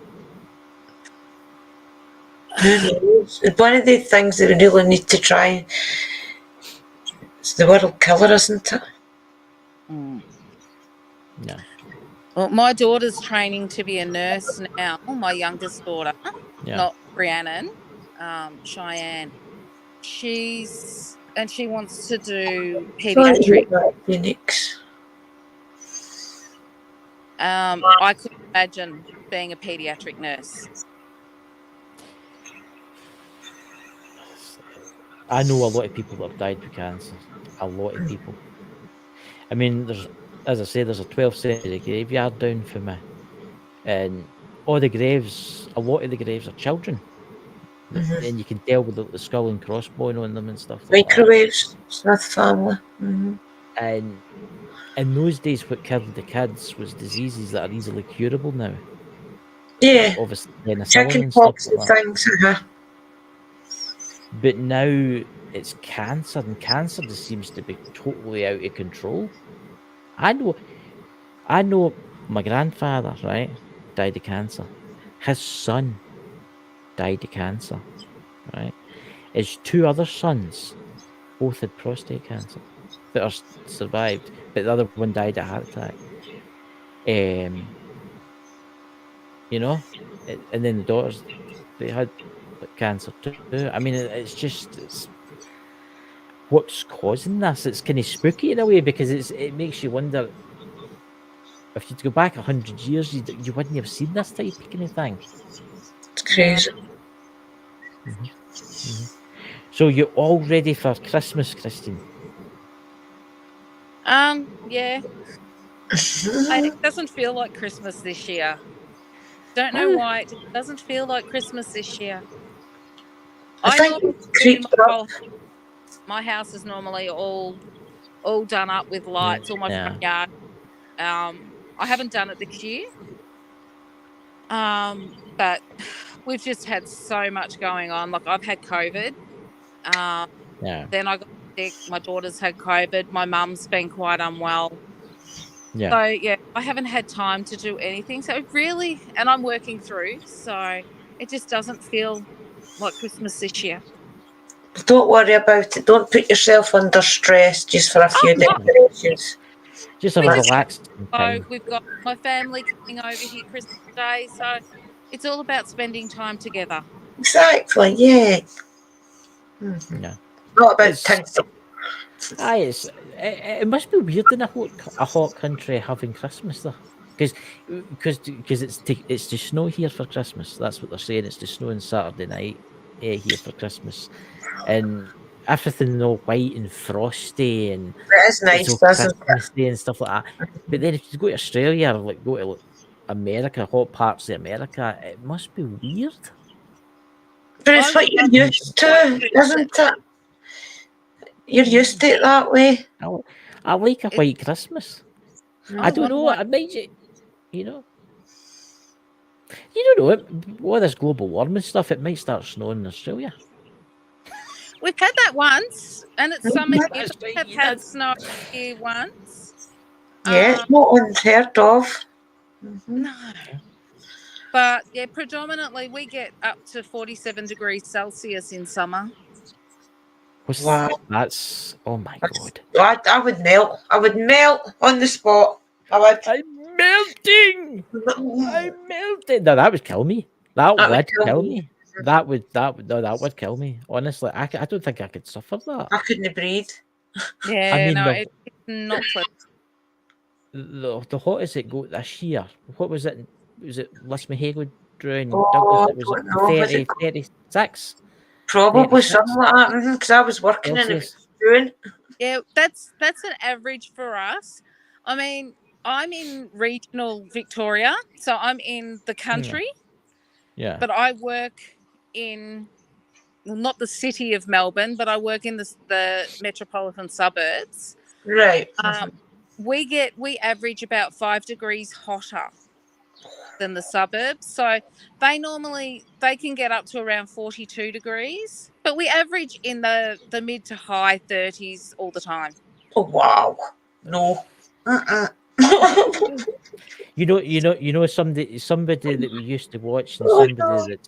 [SPEAKER 2] It's one of the things that we really need to try. It's the world killer, isn't it?
[SPEAKER 1] Yeah.
[SPEAKER 3] Well, my daughter's training to be a nurse now, my youngest daughter, not Rhiannon, Cheyenne. She wants to do
[SPEAKER 2] pediatrics.
[SPEAKER 3] I couldn't imagine being a pediatric nurse.
[SPEAKER 1] I know a lot of people that have died with cancer. A lot of people. I mean, as I say, there's a 12th century graveyard down for me. And all the graves, a lot of the graves are children. Mm-hmm. And you can tell with the skull and crossbone on them and stuff like
[SPEAKER 2] Microwaves, Smith family. Mm-hmm.
[SPEAKER 1] And in those days, what killed the kids was diseases that are easily curable now.
[SPEAKER 2] Yeah.
[SPEAKER 1] Obviously,
[SPEAKER 2] chicken pox and things.
[SPEAKER 1] But now it's cancer, and cancer just seems to be totally out of control. I know my grandfather, right, died of cancer. His son died of cancer, right? His two other sons both had prostate cancer that are survived, but the other one died of a heart attack. You know, and then the daughters, they had like cancer too. I mean, it's what's causing this. It's kind of spooky in a way because it makes you wonder if you'd go back 100 years, you wouldn't have seen this type of kind of thing.
[SPEAKER 2] It's crazy.
[SPEAKER 1] So you're all ready for Christmas, Christine?
[SPEAKER 3] Yeah. It doesn't feel like Christmas this year. Don't know why it doesn't feel like Christmas this year.
[SPEAKER 2] I think
[SPEAKER 3] normally
[SPEAKER 2] it creeps up.
[SPEAKER 3] my house is normally all done up with lights, all my front yard. I haven't done it this year. But we've just had so much going on. Like I've had COVID. Then I got sick. My daughter's had COVID. My mum's been quite unwell.
[SPEAKER 1] Yeah.
[SPEAKER 3] So yeah, I haven't had time to do anything. So it really, and I'm working through. So it just doesn't feel like Christmas this year.
[SPEAKER 2] Don't worry about it. Don't put yourself under stress just for a few decorations.
[SPEAKER 1] Just have a relaxed time.
[SPEAKER 3] So we've got my family coming over here Christmas Day. So it's all about spending time together.
[SPEAKER 2] Exactly, yeah.
[SPEAKER 1] Yeah.
[SPEAKER 2] Not about tinsel.
[SPEAKER 1] It must be weird in a hot country having Christmas though, because it's to snow here for Christmas. That's what they're saying. It's to snow on Saturday night here for Christmas, and everything all white and frosty, and
[SPEAKER 2] it is nice, doesn't
[SPEAKER 1] it? And stuff like that. But then if you go to Australia or like go to America, hot parts of America, it must be weird.
[SPEAKER 2] But it's what you're used to, isn't it? You're used to it that way.
[SPEAKER 1] I like a white Christmas. I don't know. It might, you know. You don't know it. All this global warming stuff, it might start snowing in Australia.
[SPEAKER 3] We've had that once, and it's summer here. We've had snow here once.
[SPEAKER 2] Yeah, it's not unheard of.
[SPEAKER 3] No. But yeah, predominantly we get up to 47 degrees Celsius in summer.
[SPEAKER 2] Wow.
[SPEAKER 1] That's, oh my God.
[SPEAKER 2] I would melt. I would melt on the spot. I would.
[SPEAKER 1] I'm melting. I'm melting. No, that would kill me. That would kill me. That would kill me. Honestly, I don't think I could suffer that.
[SPEAKER 2] I couldn't breathe.
[SPEAKER 3] Yeah, I mean, it's not
[SPEAKER 1] the hottest it got this year. What was it? Was it Lismahago drowned? Douglas? It was 36.
[SPEAKER 2] Probably something like that. Because I was working in it.
[SPEAKER 3] Yeah, that's an average for us. I mean, I'm in regional Victoria, so I'm in the country.
[SPEAKER 1] Yeah.
[SPEAKER 3] But I work in, well, not the city of Melbourne, but I work in the metropolitan suburbs.
[SPEAKER 2] Right.
[SPEAKER 3] We average about 5 degrees hotter than the suburbs. So they can get up to around 42 degrees, but we average in the mid to high 30s all the time.
[SPEAKER 2] Oh, wow. No.
[SPEAKER 1] You know somebody that we used to watch and somebody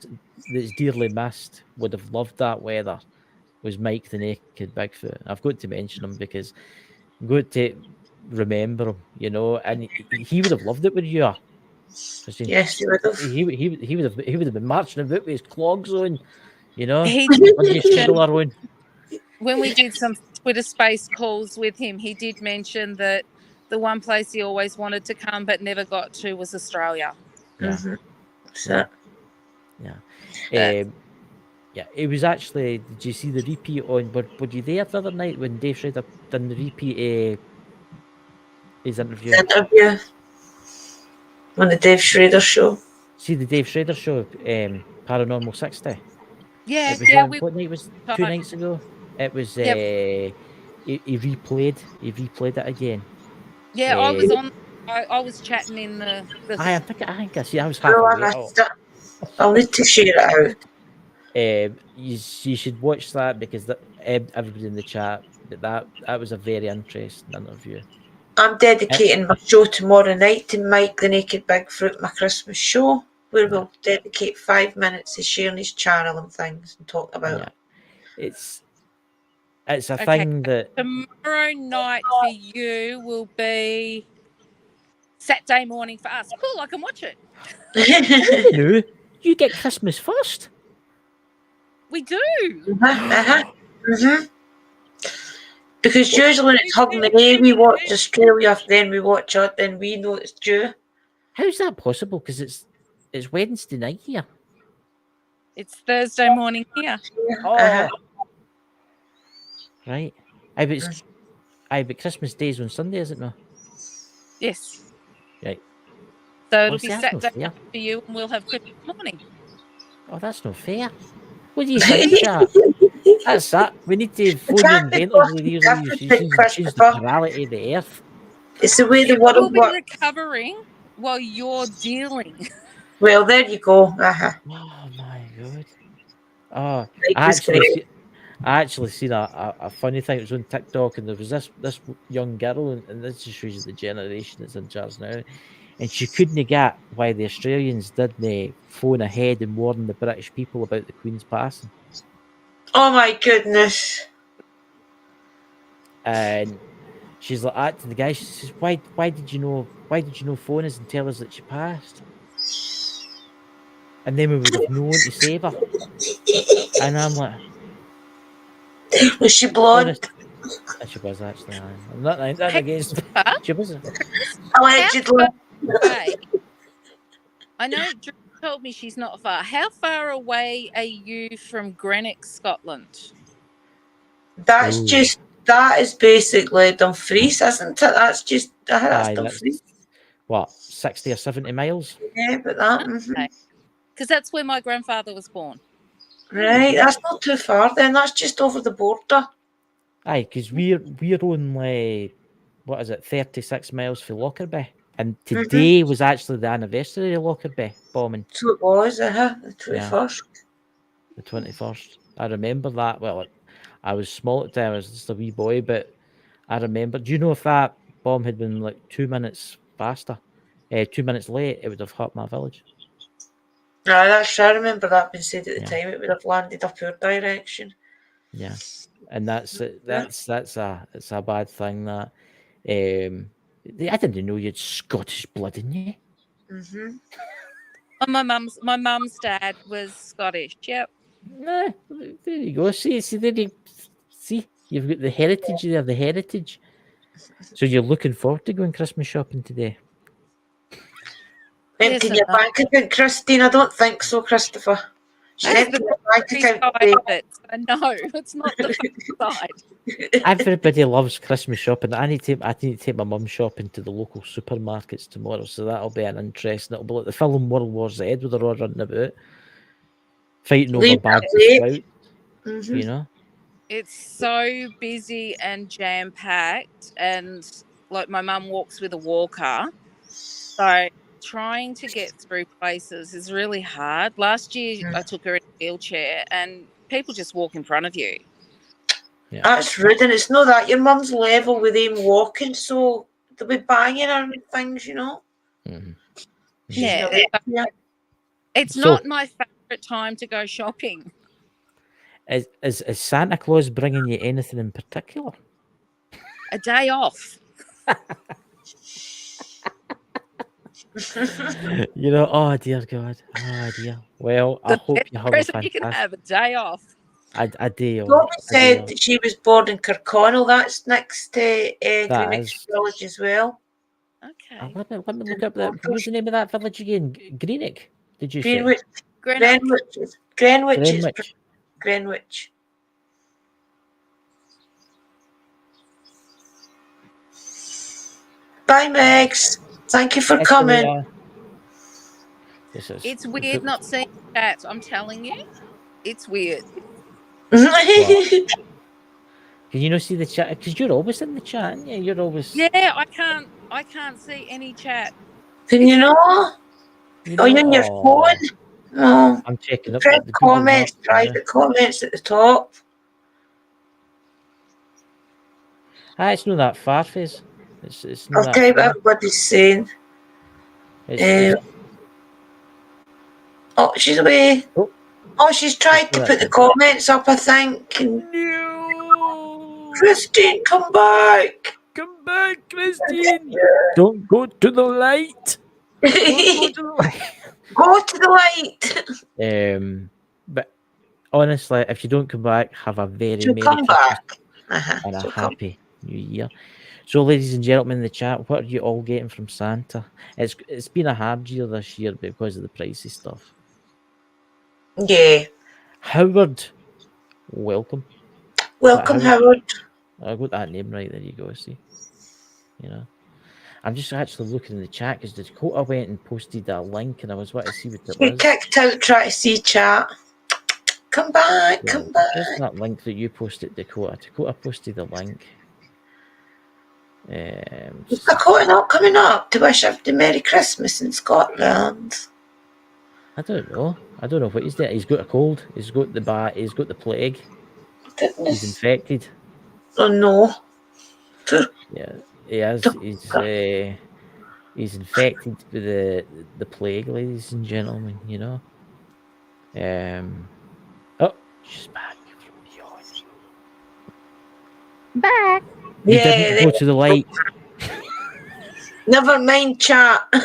[SPEAKER 1] that's dearly missed would have loved that weather was Mike the Naked Bigfoot. I've got to mention him because I'm going to remember him, and he would have loved it with you.
[SPEAKER 2] Yes, he would have.
[SPEAKER 1] He would have been marching about with his clogs on,
[SPEAKER 3] He did when we did some Twitter space calls with him, he did mention that the one place he always wanted to come but never got to was Australia.
[SPEAKER 1] Yeah. It was actually. Did you see the repeat on? Were you there the other night when Dave Schrader done the repeat? His interview.
[SPEAKER 2] On the Dave Schrader show.
[SPEAKER 1] See the Dave Schrader show, Paranormal 60.
[SPEAKER 3] Yeah,
[SPEAKER 1] what night was 2 nights ago? It was. He replayed it again.
[SPEAKER 3] Yeah, I was on. I was chatting in the.
[SPEAKER 1] I think I see. I was half awake.
[SPEAKER 2] I'll need to share it
[SPEAKER 1] You should watch that because everybody in the chat that was a very interesting interview.
[SPEAKER 2] I'm dedicating my show tomorrow night to Mike the Naked Bigfoot, my Christmas show, where we'll dedicate 5 minutes to sharing his channel and things and talk about it.
[SPEAKER 1] It's a thing that
[SPEAKER 3] tomorrow night for you will be Saturday morning for us. Cool, I can watch it.
[SPEAKER 1] you know, you get Christmas first.
[SPEAKER 3] We do.
[SPEAKER 2] Because usually when it's Hogmanay, we watch Australia, then we watch it, then we know it's due.
[SPEAKER 1] How's that possible? Because it's Wednesday night here.
[SPEAKER 3] It's Thursday morning here.
[SPEAKER 1] Oh, right. But Christmas Day is on Sunday, is it not?
[SPEAKER 3] Yes.
[SPEAKER 1] Right.
[SPEAKER 3] So it'll be Saturday for you, and we'll have Christmas morning.
[SPEAKER 1] Oh, that's not fair. What do you think, chat? That's that. We need to phone the inventors of these choose the plurality of the earth.
[SPEAKER 2] It's the way the world
[SPEAKER 3] will be recovering while you're dealing.
[SPEAKER 2] Well, there you go.
[SPEAKER 1] Oh my god. Oh, I actually seen a funny thing. It was on TikTok, and there was this young girl, and this just shows you the generation that's in charge now. And she couldn't get why the Australians didn't phone ahead and warn the British people about the Queen's passing.
[SPEAKER 2] Oh my goodness.
[SPEAKER 1] And she's like that to the guy. She says, why did you know phone us and tell us that she passed? And then we would have known to save her. And I'm like,
[SPEAKER 2] was she blonde?
[SPEAKER 1] She was actually. I'm not against her. She wasn't.
[SPEAKER 2] Allegedly.
[SPEAKER 3] I know Drew told me she's not far. How far away are you from Greenock, Scotland?
[SPEAKER 2] That is basically Dumfries, isn't it? That's just that's Dumfries.
[SPEAKER 1] What, 60 or 70 miles?
[SPEAKER 2] Yeah, but that.
[SPEAKER 3] Because that's where my grandfather was born.
[SPEAKER 2] Right, that's not too far then. That's just over the border.
[SPEAKER 1] Aye, because we're only 36 miles from Lockerbie. And today was actually the anniversary of Lockerbie bombing.
[SPEAKER 2] So it was, the 21st.
[SPEAKER 1] The 21st. I remember that. Well, I was small at the time. I was just a wee boy, but I remember. Do you know if that bomb had been like 2 minutes faster, 2 minutes late, it would have hit my village?
[SPEAKER 2] I remember that being said at the time. It would have landed up our direction.
[SPEAKER 1] Yeah, and that's a bad thing. That I didn't know you had Scottish blood in you.
[SPEAKER 3] Oh, my mum's dad was Scottish. Yep.
[SPEAKER 1] Nah, there you go. See, you've got the heritage there. The heritage. So you're looking forward to going Christmas shopping today?
[SPEAKER 2] Emptying your bank account, Christine? I don't think so, Christopher.
[SPEAKER 3] That's the bank account side of it. No, it's not the side.
[SPEAKER 1] Everybody loves Christmas shopping. I need to take my mum shopping to the local supermarkets tomorrow, so that'll be an interesting. It'll be like the film World War Z, where they're all running about fighting over bags of sprouts. You know,
[SPEAKER 3] it's so busy and jam packed, and like my mum walks with a walker, so trying to get through places is really hard. Last year I took her in a wheelchair and people just walk in front of you.
[SPEAKER 2] Yeah. That's rude, and it's not that your mum's level with him walking, so they'll be banging her and things, you know.
[SPEAKER 3] Yeah. It's not my favourite time to go shopping.
[SPEAKER 1] Is Santa Claus bringing you anything in particular?
[SPEAKER 3] A day off.
[SPEAKER 1] You know, oh dear God, oh dear. Well, I hope you have a fantastic.
[SPEAKER 3] You can have a day off.
[SPEAKER 1] A day off.
[SPEAKER 2] Bobby said that she was born in Kirkconnell. That's next to Greenwich Village as well.
[SPEAKER 3] Okay.
[SPEAKER 1] Let me look up that. What's the name of that village again? Greenock. Did you
[SPEAKER 2] Greenwich.
[SPEAKER 1] say?
[SPEAKER 2] Greenwich. Bye, Megs. Thank you for coming.
[SPEAKER 3] It's weird not seeing chat. I'm telling you, it's weird.
[SPEAKER 1] Can you not see the chat? Because you're always in the chat. Yeah, you're always.
[SPEAKER 3] Yeah, I can't see any chat.
[SPEAKER 2] Can you know? Oh, you're on your phone. No.
[SPEAKER 1] I'm checking up
[SPEAKER 2] Press
[SPEAKER 1] the Google
[SPEAKER 2] comments,
[SPEAKER 1] Maps now.
[SPEAKER 2] private comments at the top.
[SPEAKER 1] It's not that far, Fizz. It's not
[SPEAKER 2] I'll
[SPEAKER 1] that
[SPEAKER 2] tell you what
[SPEAKER 1] far.
[SPEAKER 2] everybody's saying.
[SPEAKER 1] It's
[SPEAKER 2] Oh, she's away.
[SPEAKER 1] oh,
[SPEAKER 2] Oh, she's tried to
[SPEAKER 1] not
[SPEAKER 2] put
[SPEAKER 1] that
[SPEAKER 2] the comments up, I think. And
[SPEAKER 1] No!
[SPEAKER 2] Christine, come back.
[SPEAKER 1] Come back, Christine! Don't go to the light! Don't go to the light!
[SPEAKER 2] Go to the light.
[SPEAKER 1] But honestly, if you don't come back, have a very
[SPEAKER 2] She'll
[SPEAKER 1] Merry
[SPEAKER 2] come
[SPEAKER 1] Christmas
[SPEAKER 2] back.
[SPEAKER 1] and a
[SPEAKER 2] She'll come.
[SPEAKER 1] Happy New Year. So, ladies and gentlemen in the chat, what are you all getting from Santa? It's been a hard year this year because of the pricey stuff.
[SPEAKER 2] Yeah.
[SPEAKER 1] Howard, welcome.
[SPEAKER 2] Welcome, Howard.
[SPEAKER 1] I got that name right. There you go. See, I'm just actually looking in the chat because Dakota went and posted a link, and I was wanting to see what it
[SPEAKER 2] Get
[SPEAKER 1] was.
[SPEAKER 2] kicked out, try to see chat. Come back,
[SPEAKER 1] Yeah,
[SPEAKER 2] come back.
[SPEAKER 1] where's that link that you posted, Dakota? Dakota posted the link.
[SPEAKER 2] Is Dakota not coming up to wish everybody Merry Christmas in Scotland?
[SPEAKER 1] I don't know. I don't know what he's doing. He's got a cold. He's got the He's got the plague.
[SPEAKER 2] Goodness.
[SPEAKER 1] He's infected.
[SPEAKER 2] Oh no.
[SPEAKER 1] Yeah, he is. He's infected with the plague, ladies and gentlemen. Oh, she's back from beyond.
[SPEAKER 3] Back.
[SPEAKER 1] You didn't go to the light.
[SPEAKER 2] Never mind chat.
[SPEAKER 3] No,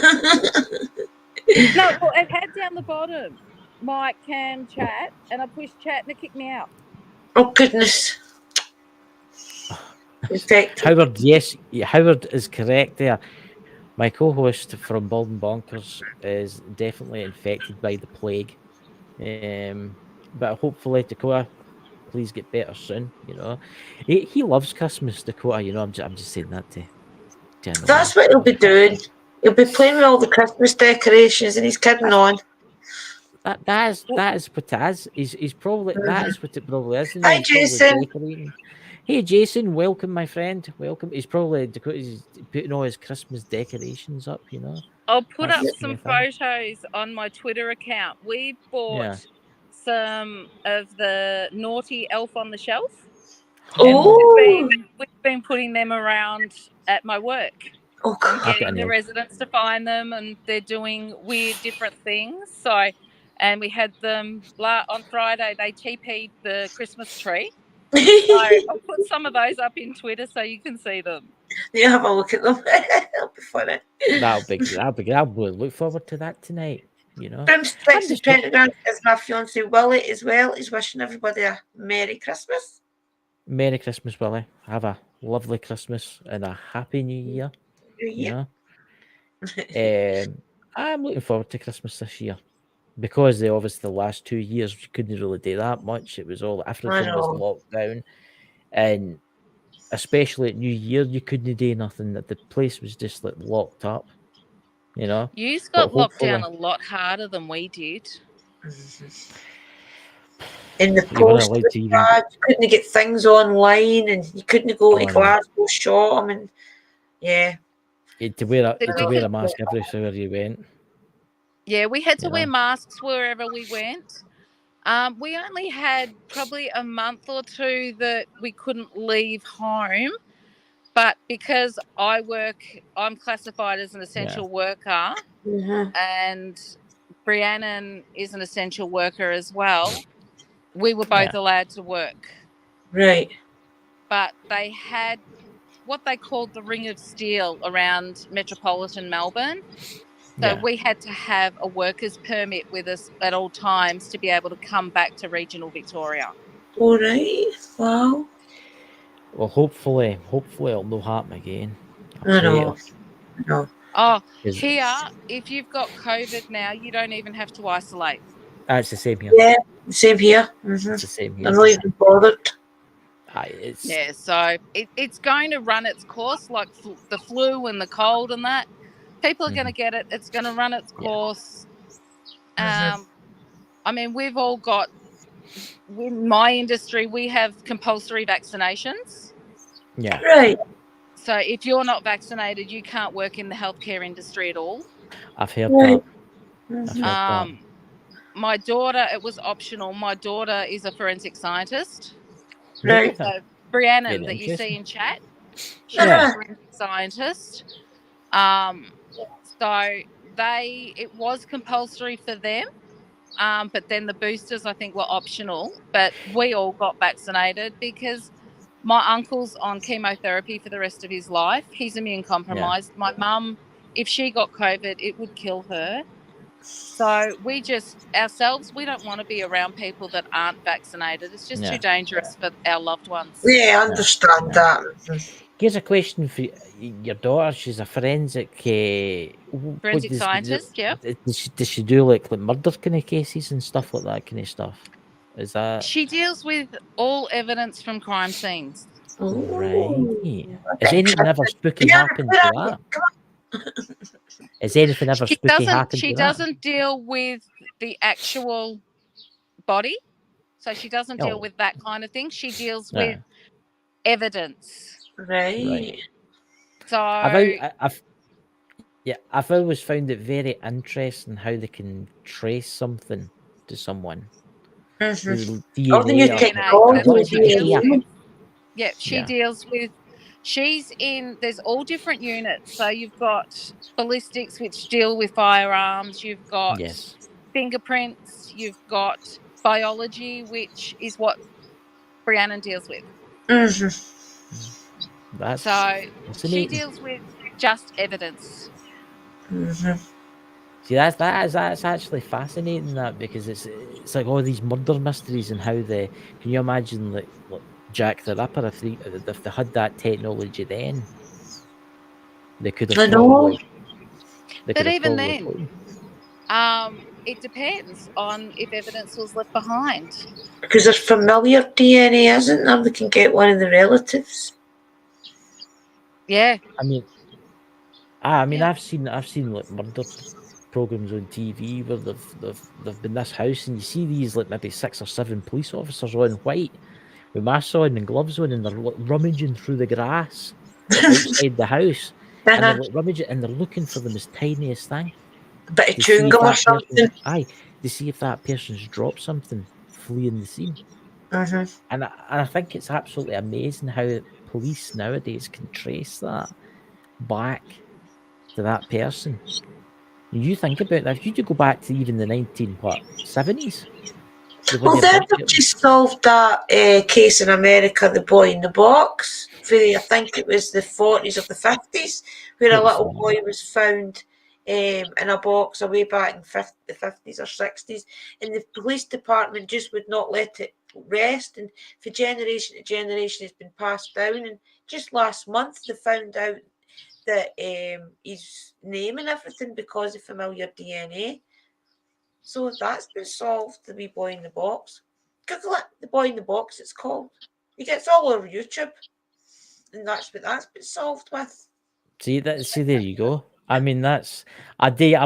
[SPEAKER 3] well, it had down the bottom. Mike can chat, and I pushed chat, and it kicked me out.
[SPEAKER 2] Oh goodness. Infected.
[SPEAKER 1] Howard, yes, Howard is correct there. My co-host from Bald and Bonkers is definitely infected by the plague. But hopefully, Dakota, please get better soon. He loves Christmas, Dakota. I'm just saying that to
[SPEAKER 2] That's what he'll be doing. He'll be playing with all the Christmas decorations, and he's kidding on.
[SPEAKER 1] That is what it is. He's probably that is what it probably is.
[SPEAKER 2] Hi,
[SPEAKER 1] He's
[SPEAKER 2] Jason.
[SPEAKER 1] decorating. Hey, Jason, welcome, my friend. Welcome. He's probably Dakota's putting all his Christmas decorations up.
[SPEAKER 3] I'll put
[SPEAKER 1] That's
[SPEAKER 3] up some photos on my Twitter account. We bought some of the naughty Elf on the Shelf.
[SPEAKER 2] Oh,
[SPEAKER 3] we've been putting them around at my work.
[SPEAKER 2] Oh,
[SPEAKER 3] getting the residents to find them, and they're doing weird different things. And we had them on Friday. They TP'd the Christmas tree. So I'll put some of those up in Twitter so you can see them.
[SPEAKER 2] Yeah, have a look at them. That'll be funny.
[SPEAKER 1] That'll be good. I'll look forward to that tonight.
[SPEAKER 2] Brim's texted £20 as my fiance Willie as well. He's wishing everybody a Merry Christmas.
[SPEAKER 1] Merry Christmas, Willie. Have a lovely Christmas and a Happy New Year. I'm looking forward to Christmas this year because obviously the last 2 years we couldn't really do that much. It was all everything was locked down, and especially at New Year you couldn't do nothing. That the place was just like locked up.
[SPEAKER 3] You got locked down a lot harder than we did.
[SPEAKER 2] In the post, you couldn't get things online, and you couldn't go to Glasgow shop them, and
[SPEAKER 1] you had to wear a mask everywhere you went.
[SPEAKER 3] Yeah, we had to wear masks wherever we went. We only had probably a month or two that we couldn't leave home, but because I'm classified as an essential worker, and Brianna is an essential worker as well. We were both allowed to work.
[SPEAKER 2] Right.
[SPEAKER 3] But they had what they called the Ring of Steel around metropolitan Melbourne. So we had to have a worker's permit with us at all times to be able to come back to regional Victoria.
[SPEAKER 2] All right. Wow.
[SPEAKER 1] Well, hopefully it'll not happen again.
[SPEAKER 2] I know.
[SPEAKER 3] Oh, here, if you've got COVID now, you don't even have to isolate.
[SPEAKER 1] It's the same here.
[SPEAKER 2] Yeah, same here.
[SPEAKER 1] It's the same here.
[SPEAKER 2] I'm not even bothered.
[SPEAKER 3] Yeah, so it's going to run its course like the flu and the cold and that. People are going to get it. It's going to run its course. I mean, we've all got, in my industry, we have compulsory vaccinations.
[SPEAKER 1] Yeah.
[SPEAKER 2] Right.
[SPEAKER 3] So if you're not vaccinated, you can't work in the healthcare industry at all.
[SPEAKER 1] I've heard that.
[SPEAKER 3] my daughter, it was optional. My daughter is a forensic scientist.
[SPEAKER 2] Right.
[SPEAKER 3] So Brianna,
[SPEAKER 1] Very
[SPEAKER 3] that you see
[SPEAKER 1] interesting.
[SPEAKER 3] in chat, she's
[SPEAKER 1] Yeah.
[SPEAKER 3] a forensic scientist. So it was compulsory for them. But then the boosters, I think, were optional. But we all got vaccinated because my uncle's on chemotherapy for the rest of his life. He's immune compromised. My mum, if she got COVID, it would kill her. So we don't want to be around people that aren't vaccinated. It's just too dangerous for our loved ones.
[SPEAKER 2] Yeah, I understand that.
[SPEAKER 1] Here's a question for your daughter. She's a forensic
[SPEAKER 3] Forensic scientist, yeah.
[SPEAKER 1] Does she do like murder kind of cases and stuff like that kind of stuff? Is that
[SPEAKER 3] She deals with all evidence from crime scenes.
[SPEAKER 1] right? Has anything ever spooky happened to that? Has anything ever spooky happened
[SPEAKER 3] She
[SPEAKER 1] to that?
[SPEAKER 3] doesn't deal with the actual body, so she doesn't deal with that kind of thing. She deals with evidence.
[SPEAKER 2] Right.
[SPEAKER 3] So
[SPEAKER 1] I've always found it very interesting how they can trace something to someone. The DNA.
[SPEAKER 3] Yeah, she deals with. There's all different units. So you've got ballistics, which deal with firearms. You've got fingerprints. You've got biology, which is what Brianna deals with. So she deals with just evidence.
[SPEAKER 1] See, that's actually fascinating, that, because it's like all these murder mysteries and how can you imagine like Jack the Ripper, if they had that technology then, they could have probably.
[SPEAKER 3] But even then, it depends on if evidence was left behind.
[SPEAKER 2] Because there's familiar DNA, isn't there? They can get one of the relatives.
[SPEAKER 3] Yeah.
[SPEAKER 1] I mean, I've seen like murder programs on TV where they've been this house and you see these like maybe 6 or 7 police officers on white with masks on and gloves on, and they're rummaging through the grass outside the house, and they're like rummaging and they're looking for the most tiniest thing.
[SPEAKER 2] A bit of chewing gum or something.
[SPEAKER 1] To see if that person's dropped something, fleeing the scene. And I think it's absolutely amazing how police nowadays can trace that back to that person. You think about that. If you go back to even the 1970s.
[SPEAKER 2] Well, they've just solved that case in America, the boy in the box, for I think it was the 40s or the 50s, where a little boy was found in a box away back in the 50s or 60s, and the police department just would not let it rest, and for generation to generation it's been passed down, and just last month they found out that his name and everything because of familiar DNA. So that's been solved, the wee boy in the box. Google it, the boy in the box, it's called. It gets all over YouTube. And that's what that's been solved with.
[SPEAKER 1] See, there you go. I mean, I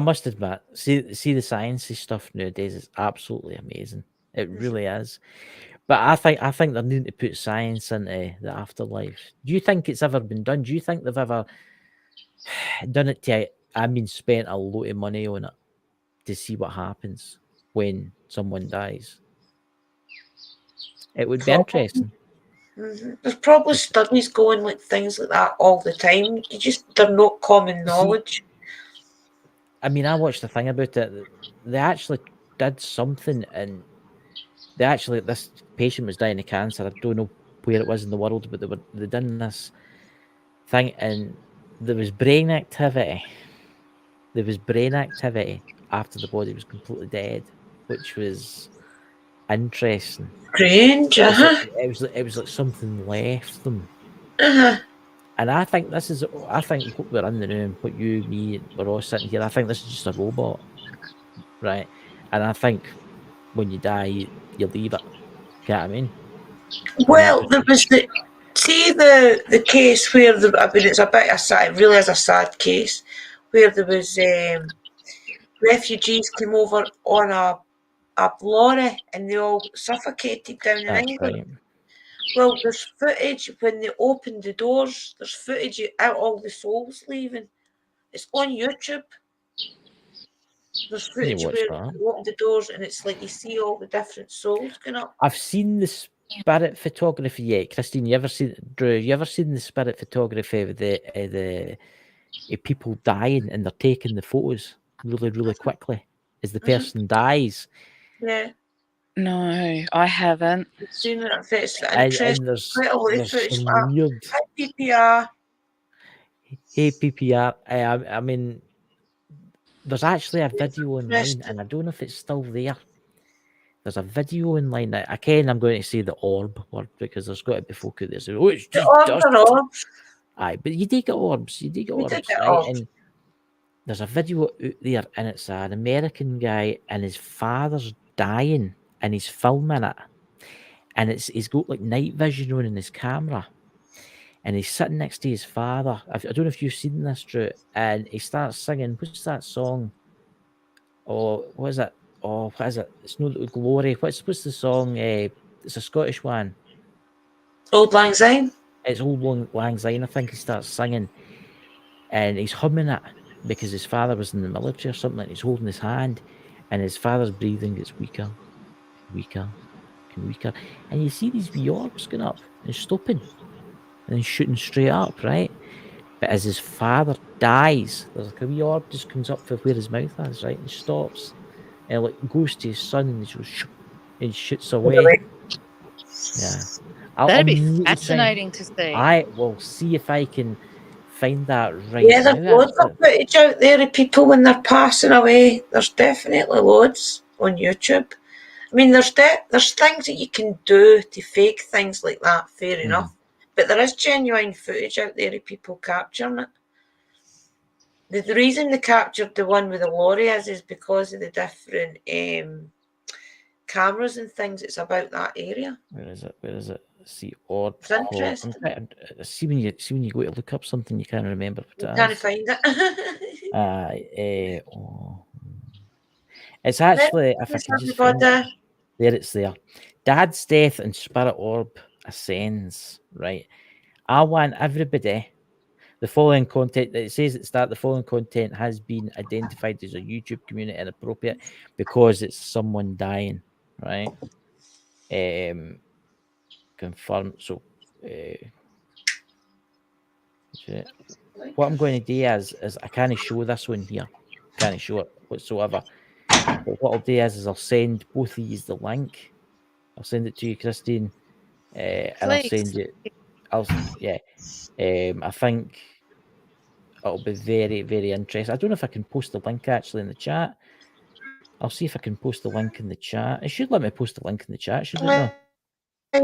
[SPEAKER 1] must admit, see the sciencey stuff nowadays is absolutely amazing. It really is. But I think they're needing to put science into the afterlife. Do you think it's ever been done? Do you think they've ever done it spent a lot of money on it to see what happens when someone dies? It would be interesting.
[SPEAKER 2] There's probably studies going like things like that all the time. They're not common knowledge.
[SPEAKER 1] I mean, I watched the thing about it. They actually did something, and this patient was dying of cancer. I don't know where it was in the world, but they done this thing, and there was brain activity. There was brain activity after the body was completely dead, which was interesting.
[SPEAKER 2] Strange,
[SPEAKER 1] It was like something left them. And I think what we're in the room, what you, me, we're all sitting here, I think this is just a robot, right? And I think when you die, you leave it. Get what I mean?
[SPEAKER 2] Well, there was the case where it's a bit sad. It really is a sad case where there was refugees came over on a lorry and they all suffocated down in England.
[SPEAKER 1] Right.
[SPEAKER 2] Well, there's footage when they opened the doors. There's footage out all the souls leaving. It's on YouTube. There's footage
[SPEAKER 1] watch
[SPEAKER 2] where
[SPEAKER 1] that.
[SPEAKER 2] you open the doors and it's like you see all the different souls going up.
[SPEAKER 1] I've seen the spirit photography yet, Christine. You ever seen Drew? You ever seen the spirit photography of the people dying and they're taking the photos really quickly as the person dies?
[SPEAKER 2] Yeah.
[SPEAKER 3] No, I haven't.
[SPEAKER 2] Seen it. It's
[SPEAKER 1] And
[SPEAKER 2] interesting.
[SPEAKER 1] there's
[SPEAKER 2] Quite a lot of footage.
[SPEAKER 1] some weird.
[SPEAKER 2] Hi, PPR.
[SPEAKER 1] Hey, PPR. I mean, there's actually a video online, and I don't know if it's still there. There's a video online. Again, I'm going to say the orb word because there's got to be folk out there saying, "Oh, it's just dust."
[SPEAKER 2] Orbs.
[SPEAKER 1] Aye, but you do get orbs. You do get orbs,
[SPEAKER 2] get
[SPEAKER 1] right?
[SPEAKER 2] orbs.
[SPEAKER 1] And there's a video out there, and it's an American guy, and his father's dying, and he's filming it, and he's got like night vision on in his camera, and he's sitting next to his father. I don't know if you've seen this, Drew, and he starts singing. What's that song? Oh, what is it? Oh, what is it? It's no Glory. What's the song? It's a Scottish one.
[SPEAKER 2] Old Lang Syne.
[SPEAKER 1] It's Old Lang Syne. I think he starts singing, and he's humming it because his father was in the military or something. And he's holding his hand, and his father's breathing gets weaker, weaker, and weaker. And you see these wee orbs going up and stopping, and then shooting straight up, right? But as his father dies, there's like a wee orb just comes up for where his mouth is, right, and stops, and like goes to his son, and he goes and shoots away. Yeah,
[SPEAKER 3] That'd be fascinating to see.
[SPEAKER 1] I will see if I can find that right.
[SPEAKER 2] Yeah, there's loads of footage out there of people when they're passing away. There's definitely loads on YouTube. I mean, there's things that you can do to fake things like that. Fair enough. But there is genuine footage out there of people capturing it. The reason they captured the one with the lorry is because of the different cameras and things. It's about that area.
[SPEAKER 1] Where is it? See, orb.
[SPEAKER 2] It's interesting.
[SPEAKER 1] See when you go to look up something, you can't remember what it is.
[SPEAKER 2] Can't find it.
[SPEAKER 1] It's actually, if I can just find it, there it's there. Dad's death and spirit orb ascends. Right. I want everybody. The following content, it says at the start, the following content has been identified as a YouTube community inappropriate because it's someone dying, right? Confirm. So, what I'm going to do is I can't show this one here. Can't show it whatsoever. But what I'll do is I'll send both of you the link. I'll send it to you, Christine, and I'll send you. I think it'll be very, very interesting. I don't know if I can post the link actually in the chat. I'll see if I can post the link in the chat. It should let me post the link in the chat, shouldn't it? No?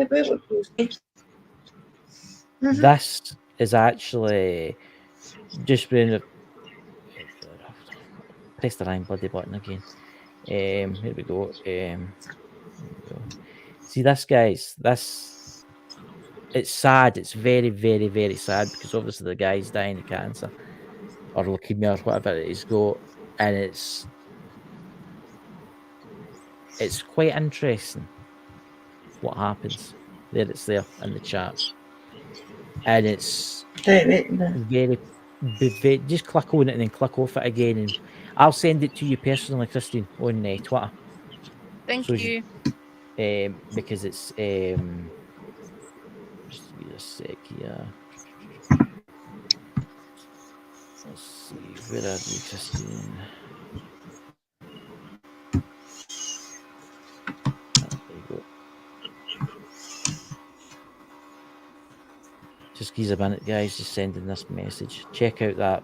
[SPEAKER 1] This is actually just when press the wrong bloody button again. Here we go. See this, guys. This, it's sad. It's very, very, very sad because obviously the guy's dying of cancer or leukemia or whatever he's got, and it's quite interesting what happens. There, it's there in the chat, and it's very, just click on it and then click off it again, and I'll send it to you personally, Christine, on Twitter.
[SPEAKER 3] Thank you.
[SPEAKER 1] Because it's just give me a sec here. Let's see, where are you, Christine? There you go. Just give us a minute, guys. Just sending this message. Check out that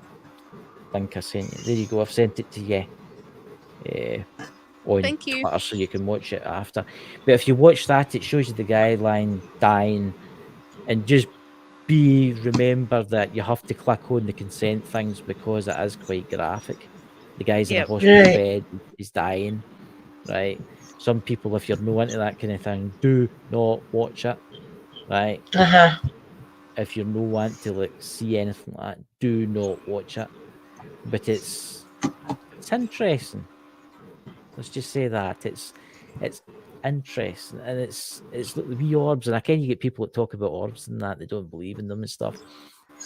[SPEAKER 1] link I sent you. There you go. I've sent it to you. On Twitter, so you can watch it after. But if you watch that, it shows you the guy lying, dying, and just remember that you have to click on the consent things because it is quite graphic. The guy's in a hospital bed, he's dying, right? Some people, if you're not into that kind of thing, do not watch it, right? If you're not want to see anything like that, do not watch it. But it's interesting. Let's just say that it's interesting, and it's the wee orbs, and I can you get people that talk about orbs and that they don't believe in them and stuff.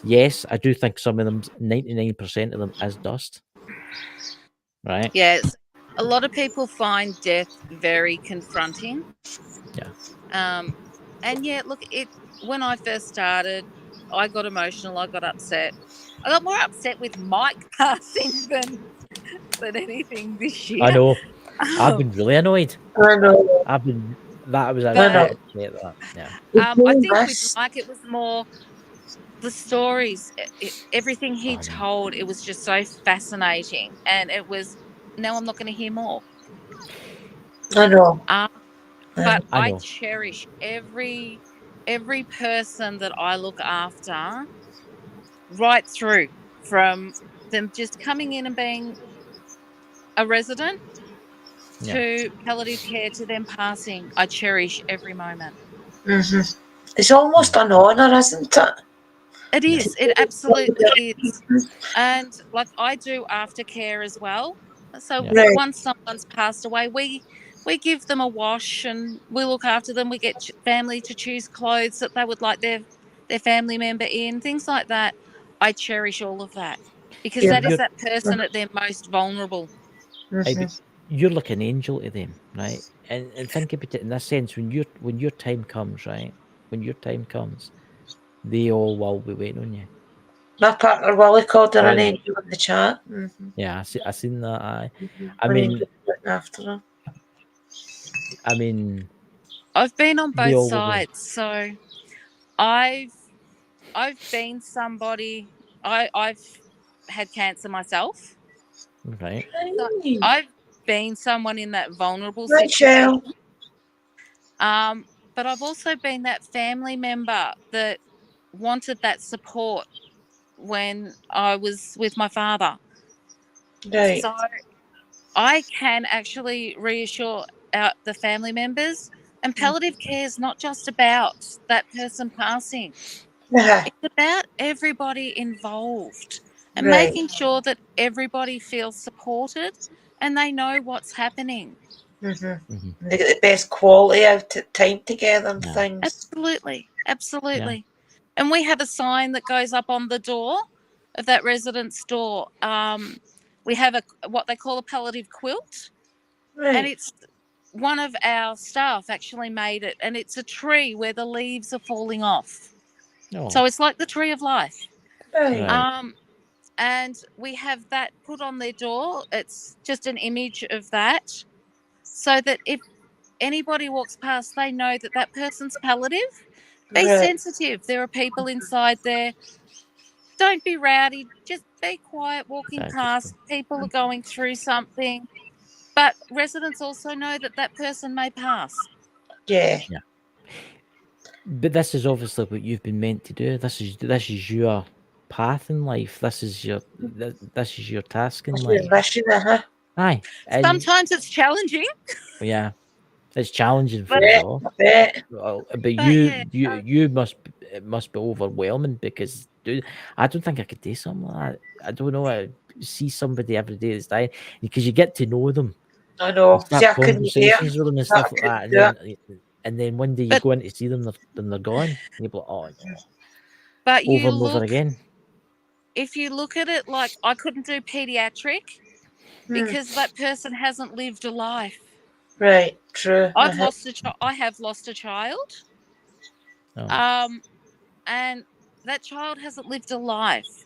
[SPEAKER 1] Yes, I do think some of them, 99% of them, is dust. Right?
[SPEAKER 3] Yeah, it's a lot of people find death very confronting.
[SPEAKER 1] Yeah.
[SPEAKER 3] And yeah, look, when I first started, I got emotional, I got upset. I got more upset with Mike passing than anything this year.
[SPEAKER 1] I know. I've been really annoyed.
[SPEAKER 2] I know.
[SPEAKER 1] I was
[SPEAKER 2] I know.
[SPEAKER 1] upset that. Yeah.
[SPEAKER 3] I think with Mike, it was more the stories, everything he told. It was just so fascinating, and it was. Now I'm not going to hear more.
[SPEAKER 2] I know.
[SPEAKER 3] But
[SPEAKER 1] I
[SPEAKER 3] I
[SPEAKER 1] know.
[SPEAKER 3] cherish every person that I look after, right through from them just coming in and being a resident to palliative care to them passing. I cherish every moment.
[SPEAKER 2] Mm-hmm. It's almost an honour, isn't it?
[SPEAKER 3] It is. It absolutely is. And like I do aftercare as well. So once someone's passed away, we give them a wash and we look after them. We get family to choose clothes that they would like their family member in, things like that. I cherish all of that because that is that person at their most vulnerable.
[SPEAKER 1] You're like an angel to them, right? And think about it in this sense: when your time comes, right? When your time comes, they all will be waiting on you.
[SPEAKER 2] My partner Willie called her an angel in the chat. Mm-hmm.
[SPEAKER 1] Yeah, I seen that. I
[SPEAKER 2] An
[SPEAKER 1] mean,
[SPEAKER 2] angel looking after her.
[SPEAKER 1] I mean,
[SPEAKER 3] I've been on both sides, so I've been somebody. I've had cancer myself.
[SPEAKER 1] Right.
[SPEAKER 3] So I've been someone in that vulnerable situation. But I've also been that family member that wanted that support when I was with my father.
[SPEAKER 2] Right.
[SPEAKER 3] So I can actually reassure the family members, and palliative care is not just about that person passing. It's about everybody involved and making sure that everybody feels supported and they know what's happening.
[SPEAKER 2] Mm-hmm. They get the best quality out of time together and things.
[SPEAKER 3] Absolutely. Absolutely. Yeah. And we have a sign that goes up on the door of that resident's door. We have what they call a palliative quilt. Right. And it's one of our staff actually made it, and it's a tree where the leaves are falling off. Oh. So it's like the tree of life. Right. And we have that put on their door. It's just an image of that, so that if anybody walks past, they know that that person's palliative. Be sensitive. There are people inside there. Don't be rowdy. Just be quiet walking past. People are going through something. But residents also know that that person may pass.
[SPEAKER 2] Yeah.
[SPEAKER 1] But this is obviously what you've been meant to do. This is your path in life. This is your task in life.
[SPEAKER 2] Mission,
[SPEAKER 1] Aye.
[SPEAKER 3] Sometimes it's challenging.
[SPEAKER 1] Yeah, it's challenging for us all. But you must be overwhelming because, dude, I don't think I could do something like that. I don't know. I see somebody every day that's dying because you get to know them.
[SPEAKER 2] I know.
[SPEAKER 1] Start conversations with them and stuff like that, and then one day you go in to see them, they're gone. And you're like, oh, no.
[SPEAKER 3] But
[SPEAKER 1] over and over again.
[SPEAKER 3] If you look at it like I couldn't do pediatric because that person hasn't lived a life.
[SPEAKER 2] Right. True.
[SPEAKER 3] I have lost a child. Oh. And that child hasn't lived a life.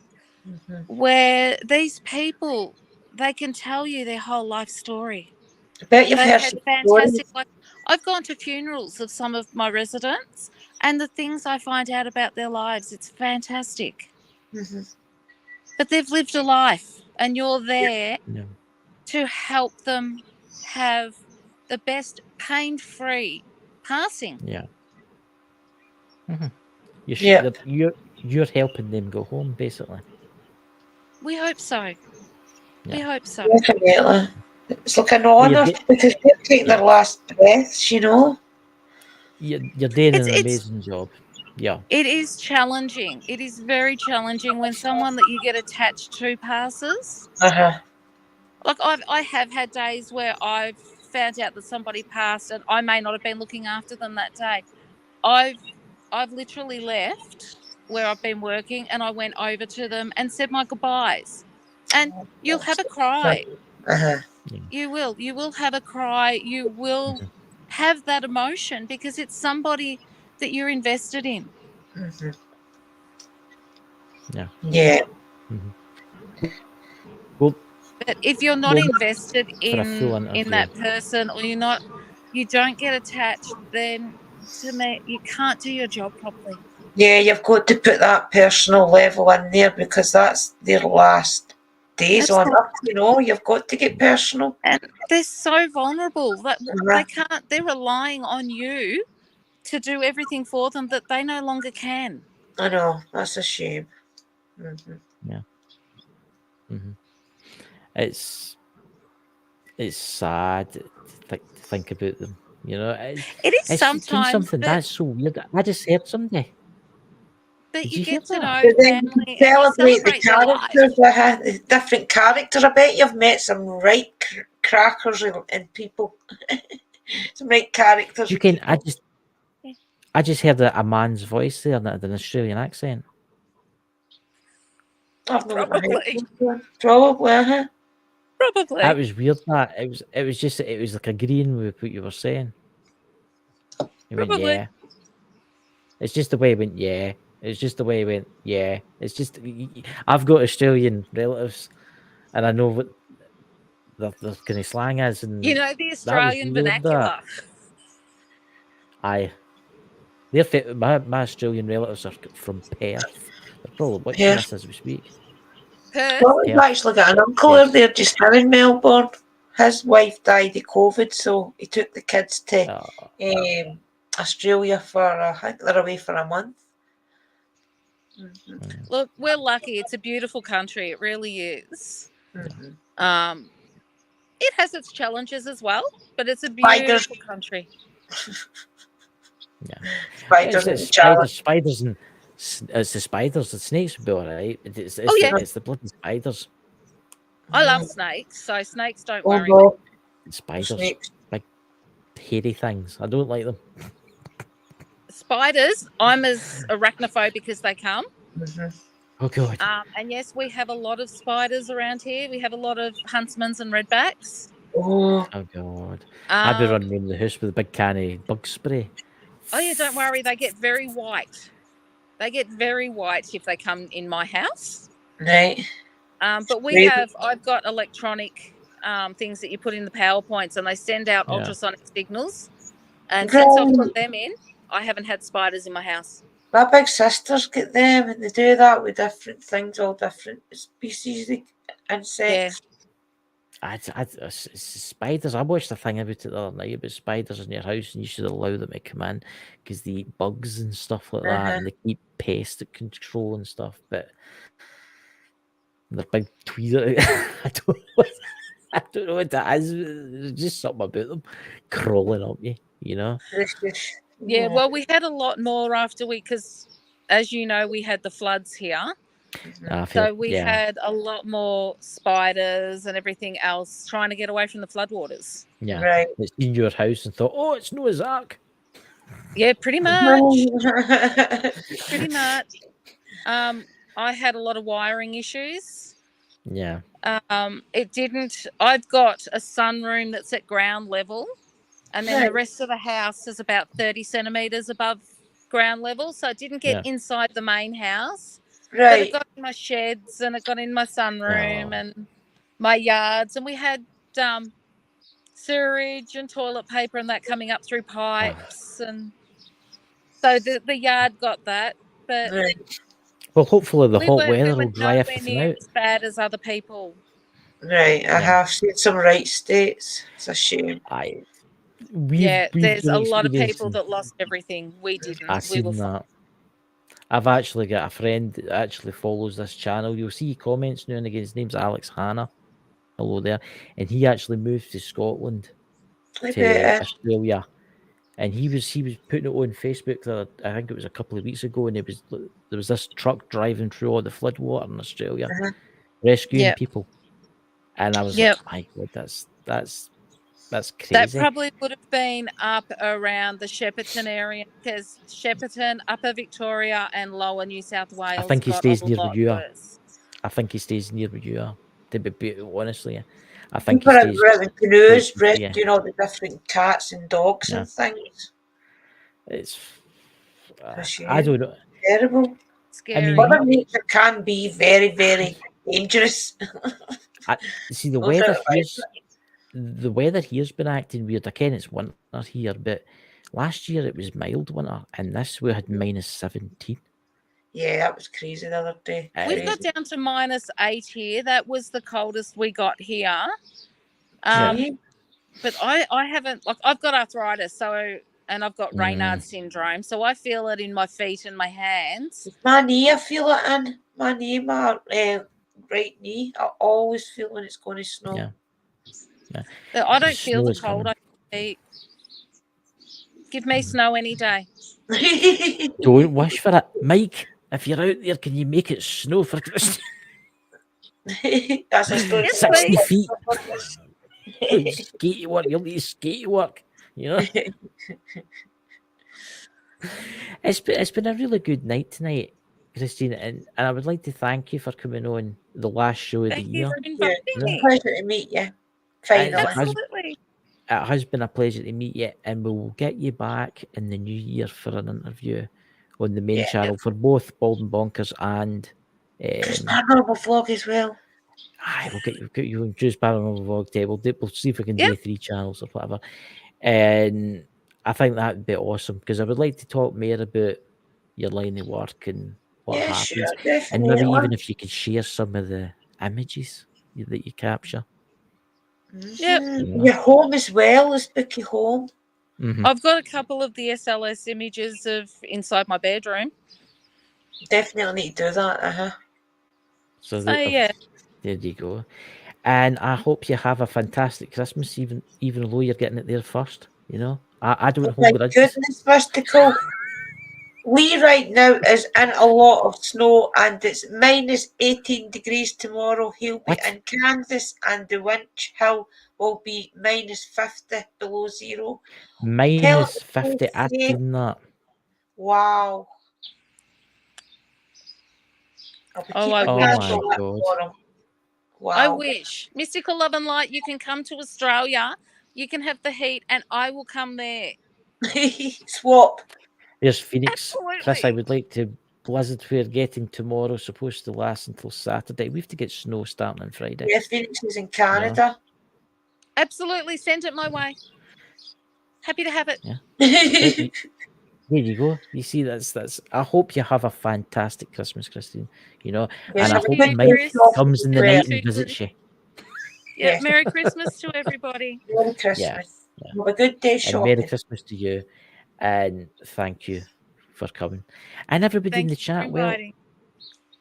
[SPEAKER 3] Where these people, they can tell you their whole life story.
[SPEAKER 2] I bet you've heard
[SPEAKER 3] some fantastic life. I've gone to funerals of some of my residents, and the things I find out about their lives, it's fantastic. But they've lived a life, and you're there to help them have the best pain-free passing.
[SPEAKER 1] Yeah. You're helping them go home, basically.
[SPEAKER 3] We hope so. Yeah. We hope so.
[SPEAKER 2] Definitely. It's like an honour because they're taking their last breaths, you know.
[SPEAKER 1] You're doing an amazing job. Yeah.
[SPEAKER 3] It is challenging. It is very challenging when someone that you get attached to passes. Like I have had days where I've found out that somebody passed and I may not have been looking after them that day. I've literally left where I've been working and I went over to them and said my goodbyes. And you'll have a cry.
[SPEAKER 1] Yeah.
[SPEAKER 3] You will have a cry. You will have that emotion because it's somebody that you're invested in.
[SPEAKER 2] Mhm.
[SPEAKER 1] Yeah.
[SPEAKER 2] Yeah.
[SPEAKER 1] Well,
[SPEAKER 3] But if you're not invested
[SPEAKER 1] for a full
[SPEAKER 3] in
[SPEAKER 1] interview.
[SPEAKER 3] that person, or you don't get attached, then to me you can't do your job properly.
[SPEAKER 2] Yeah, you've got to put that personal level in there because that's their last days on
[SPEAKER 3] Absolutely.
[SPEAKER 2] earth. You know, you've got to get personal.
[SPEAKER 3] And they're so vulnerable that
[SPEAKER 2] Uh-huh.
[SPEAKER 3] they can't. They're relying on you to do everything for them that they no longer can.
[SPEAKER 2] I know, that's a shame.
[SPEAKER 1] Yeah. It's sad to think about them. You know,
[SPEAKER 3] It is
[SPEAKER 1] it's do you know
[SPEAKER 3] sometimes,
[SPEAKER 1] something
[SPEAKER 3] but
[SPEAKER 1] that's so weird. I just heard somebody. Did
[SPEAKER 3] you
[SPEAKER 1] you hear
[SPEAKER 3] get to
[SPEAKER 1] that?
[SPEAKER 3] know
[SPEAKER 2] But then you
[SPEAKER 3] family
[SPEAKER 2] can
[SPEAKER 3] and you
[SPEAKER 2] celebrate the
[SPEAKER 3] celebrate their life.
[SPEAKER 2] characters, different characters. I bet you've met some right crackers and people. Some right characters.
[SPEAKER 1] You can.
[SPEAKER 2] People.
[SPEAKER 1] I just heard a man's voice there, and an Australian accent.
[SPEAKER 2] I've not got my
[SPEAKER 3] Probably.
[SPEAKER 2] headphones on. Probably,
[SPEAKER 3] Probably.
[SPEAKER 1] That was weird. That it was like agreeing with what you were saying. He went,
[SPEAKER 3] Probably.
[SPEAKER 1] yeah. It's just the way he went, yeah. It's just the way he went, yeah. It's just I've got Australian relatives, and I know what their kind of slang is, and
[SPEAKER 3] You know the
[SPEAKER 1] that was
[SPEAKER 3] Australian
[SPEAKER 1] weird.
[SPEAKER 3] vernacular.
[SPEAKER 1] Aye. My Australian relatives are from Perth. They're probably watching
[SPEAKER 2] yeah.
[SPEAKER 1] this as we speak.
[SPEAKER 3] Perth.
[SPEAKER 2] Well, we've
[SPEAKER 1] Perth.
[SPEAKER 2] actually got an uncle
[SPEAKER 1] Yes.
[SPEAKER 2] there just now in Melbourne. His wife died of COVID, so he took the kids to Australia for, I think they're away for a month.
[SPEAKER 3] Look, we're lucky. It's a beautiful country. It really is. It has its challenges as well, but it's a beautiful country.
[SPEAKER 1] Yeah. Spiders and it's the spiders. The snakes would be all right. It's the bloody spiders.
[SPEAKER 3] I love snakes, so snakes don't worry
[SPEAKER 2] me.
[SPEAKER 1] Spiders, like hairy things. I don't like them.
[SPEAKER 3] Spiders, I'm as arachnophobic as they come.
[SPEAKER 1] Oh god.
[SPEAKER 3] And yes, we have a lot of spiders around here. We have a lot of huntsmans and redbacks.
[SPEAKER 2] Oh
[SPEAKER 1] god. I'd be running around the house with a big can of bug spray.
[SPEAKER 3] Oh yeah, don't worry. They get very white. They get very white if they come in my house.
[SPEAKER 2] Right.
[SPEAKER 3] But I've got electronic things that you put in the power points, and they send out ultrasonic signals. And since I've put them in, I haven't had spiders in my house.
[SPEAKER 2] My big sisters get them, and they do that with different things, all different species of insects.
[SPEAKER 1] It's spiders. I watched a thing about it the other night about spiders in your house, and you should allow them to come in because they eat bugs and stuff like that, and they keep pest control and stuff. But they're big tweezer. I don't know what that is. There's just something about them crawling up you, you know.
[SPEAKER 3] Yeah, well, we had a lot more after because, as you know, we had the floods here. So we had a lot more spiders and everything else trying to get away from the floodwaters.
[SPEAKER 1] Yeah,
[SPEAKER 2] right.
[SPEAKER 1] It's in your house and thought, oh, it's Noah's Ark.
[SPEAKER 3] Yeah, pretty much. Pretty much. I had a lot of wiring issues.
[SPEAKER 1] Yeah.
[SPEAKER 3] It didn't. I've got a sunroom that's at ground level, and then the rest of the house is about 30 centimeters above ground level, so it didn't get inside the main house.
[SPEAKER 2] Right.
[SPEAKER 3] But it got in my sheds and it got in my sunroom and my yards, and we had sewage and toilet paper and that coming up through pipes, and so the yard got that. But
[SPEAKER 1] well, hopefully the hot weather
[SPEAKER 3] we
[SPEAKER 1] will dry everything out.
[SPEAKER 3] As bad as other people.
[SPEAKER 2] Right, I have seen some right states. It's a shame.
[SPEAKER 3] There's a lot of people that lost everything. We didn't.
[SPEAKER 1] I've seen that. I've actually got a friend that actually follows this channel. You'll see comments now and again. His name's Alex Hanna. Hello there. And he actually moved to Scotland to Australia. And he was putting it on Facebook. I think it was a couple of weeks ago, and there was this truck driving through all the flood water in Australia, rescuing people. And I was like, my God, that's crazy.
[SPEAKER 3] That probably would have been up around the Shepparton area, because Shepparton, Upper Victoria, and Lower New South Wales.
[SPEAKER 1] I think he stays near where you are. I think he stays near where you are. To be honestly, I think he
[SPEAKER 2] People out
[SPEAKER 1] stays.
[SPEAKER 2] there in canoes
[SPEAKER 1] Yeah.
[SPEAKER 2] rescuing all the different cats and dogs
[SPEAKER 1] Yeah.
[SPEAKER 2] and things.
[SPEAKER 1] It's.
[SPEAKER 2] For sure.
[SPEAKER 1] I don't know.
[SPEAKER 2] Terrible.
[SPEAKER 3] Scary.
[SPEAKER 2] Mother Nature can be very, very dangerous.
[SPEAKER 1] See the
[SPEAKER 2] No
[SPEAKER 1] weather
[SPEAKER 2] doubt about
[SPEAKER 1] here's the weather here's been acting weird. Again, it's winter here, but last year it was mild winter, and this we had -17.
[SPEAKER 2] Yeah, that was crazy the other day.
[SPEAKER 3] We've
[SPEAKER 2] Crazy.
[SPEAKER 3] got down to -8 here. That was the coldest we got here.
[SPEAKER 1] Yeah.
[SPEAKER 3] But I haven't, like, I've got arthritis, and I've got Raynaud's syndrome, so I feel it in my feet and my hands.
[SPEAKER 2] My knee, I feel it in my knee, my right knee. I always feel when it's going to snow.
[SPEAKER 1] Yeah.
[SPEAKER 3] But I don't
[SPEAKER 1] The
[SPEAKER 3] feel the
[SPEAKER 1] snow's
[SPEAKER 3] cold.
[SPEAKER 1] coming.
[SPEAKER 3] Give me snow any day.
[SPEAKER 1] Don't wish for it, Mike. If you're out there, can you make it snow for Christmas?
[SPEAKER 2] That's a story.
[SPEAKER 3] Yes,
[SPEAKER 1] 60
[SPEAKER 3] please.
[SPEAKER 1] feet. Skate work. You'll need skate work. You know. It's been a really good night tonight, Christine, and I would like to thank you for coming on the last show of
[SPEAKER 3] Thank
[SPEAKER 1] the
[SPEAKER 3] you
[SPEAKER 1] year.
[SPEAKER 3] for inviting me.
[SPEAKER 2] Pleasure to meet you. Finally.
[SPEAKER 3] Absolutely.
[SPEAKER 1] It has been a pleasure to meet you, and we will get you back in the new year for an interview on the main channel for both Bald and Bonkers and
[SPEAKER 2] Paranormal vlog as well.
[SPEAKER 1] we'll get you on Drew's Paranormal Vlog Day. We'll see if we can do
[SPEAKER 3] Yep.
[SPEAKER 1] 3 channels or whatever. And I think that would be awesome because I would like to talk more about your line of work and what happens.
[SPEAKER 2] Sure,
[SPEAKER 1] And
[SPEAKER 2] definitely.
[SPEAKER 1] maybe even if you could share some of the images that you capture.
[SPEAKER 3] Yep.
[SPEAKER 2] Your home as well, the spooky home.
[SPEAKER 3] I've got a couple of the SLS images of inside my bedroom.
[SPEAKER 2] Definitely need to do that.
[SPEAKER 1] So
[SPEAKER 3] yeah.
[SPEAKER 1] there you go. And I hope you have a fantastic Christmas, even though you're getting it there first. You know, I don't hold
[SPEAKER 2] Thank
[SPEAKER 1] grudges.
[SPEAKER 2] goodness, Mystical. Lee right now is in a lot of snow and it's -18 degrees tomorrow. He'll be in Kansas and the Winch Hill will be -50 below zero.
[SPEAKER 1] -50. I've seen that.
[SPEAKER 2] Wow.
[SPEAKER 3] Oh, I
[SPEAKER 1] Oh
[SPEAKER 3] wish.
[SPEAKER 1] my God.
[SPEAKER 2] Wow.
[SPEAKER 3] I wish. Mystical Love and Light, you can come to Australia. You can have the heat and I will come there.
[SPEAKER 2] Swap.
[SPEAKER 1] There's Phoenix.
[SPEAKER 3] Absolutely.
[SPEAKER 1] Chris, I would like to blizzard we're getting tomorrow, supposed to last until Saturday. We have to get snow starting on Friday.
[SPEAKER 2] Yeah, Phoenix is in Canada.
[SPEAKER 3] Absolutely. Send it my way. Happy to have it.
[SPEAKER 1] Yeah. There you go. You see, that's. I hope you have a fantastic Christmas, Christine. You know,
[SPEAKER 2] Yes,
[SPEAKER 1] and I hope Mike comes in the night and visits you.
[SPEAKER 3] Yeah. Merry Christmas to everybody.
[SPEAKER 2] Merry Christmas.
[SPEAKER 1] Yeah.
[SPEAKER 2] Have a good day shopping.
[SPEAKER 1] And Merry Christmas to you, and thank you for coming. And everybody in the chat, well,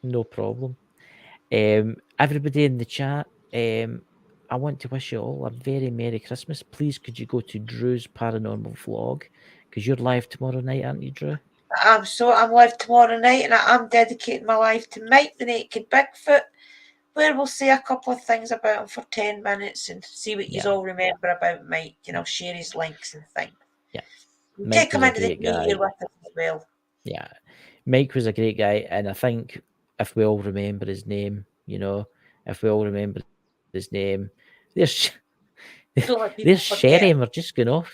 [SPEAKER 1] no problem. Everybody in the chat, I want to wish you all a very Merry Christmas. Please, could you go to Drew's Paranormal Vlog? Because you're live tomorrow night, aren't you, Drew?
[SPEAKER 2] I'm live tomorrow night and I'm dedicating my life to Mike the Naked Bigfoot, where we'll say a couple of things about him for 10 minutes and see what you all remember about Mike, share his links and things.
[SPEAKER 1] Yeah.
[SPEAKER 2] Take him into the new year with us as well.
[SPEAKER 1] Yeah. Mike was a great guy, and I think if we all remember his name, if we all remember his name, there's Sherry, and we're just going off.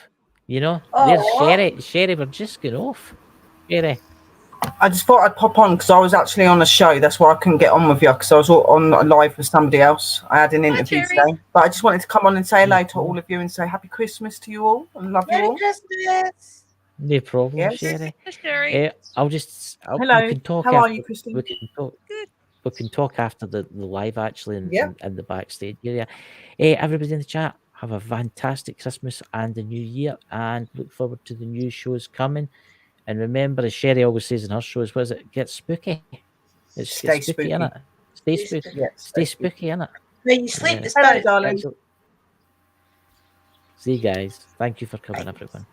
[SPEAKER 1] There's Sherry, we're just going off. Sherry.
[SPEAKER 4] I just thought I'd pop on because I was actually on a show. That's why I couldn't get on with you because I was on live with somebody else. I had an interview today. But I just wanted to come on and say hello to all of you and say Happy Christmas to you all and love you all.
[SPEAKER 2] Merry Christmas.
[SPEAKER 1] No problem,
[SPEAKER 4] Yes.
[SPEAKER 1] Sherry.
[SPEAKER 3] Sherry.
[SPEAKER 4] Hello.
[SPEAKER 1] We can talk
[SPEAKER 4] How
[SPEAKER 1] after,
[SPEAKER 4] are you, Christine?
[SPEAKER 1] We can talk. Good. We can talk after the live actually in the backstage area. Everybody in the chat, have a fantastic Christmas and a new year, and look forward to the new shows coming. And remember, as Sherry always says in her shows, what is it? Get spooky.
[SPEAKER 4] Stay
[SPEAKER 1] get spooky, innit? Stay spooky.
[SPEAKER 4] Yes,
[SPEAKER 1] Stay spooky, innit?
[SPEAKER 2] When you sleep,
[SPEAKER 4] Hello, darling.
[SPEAKER 1] See you guys. Thank you for coming, everyone.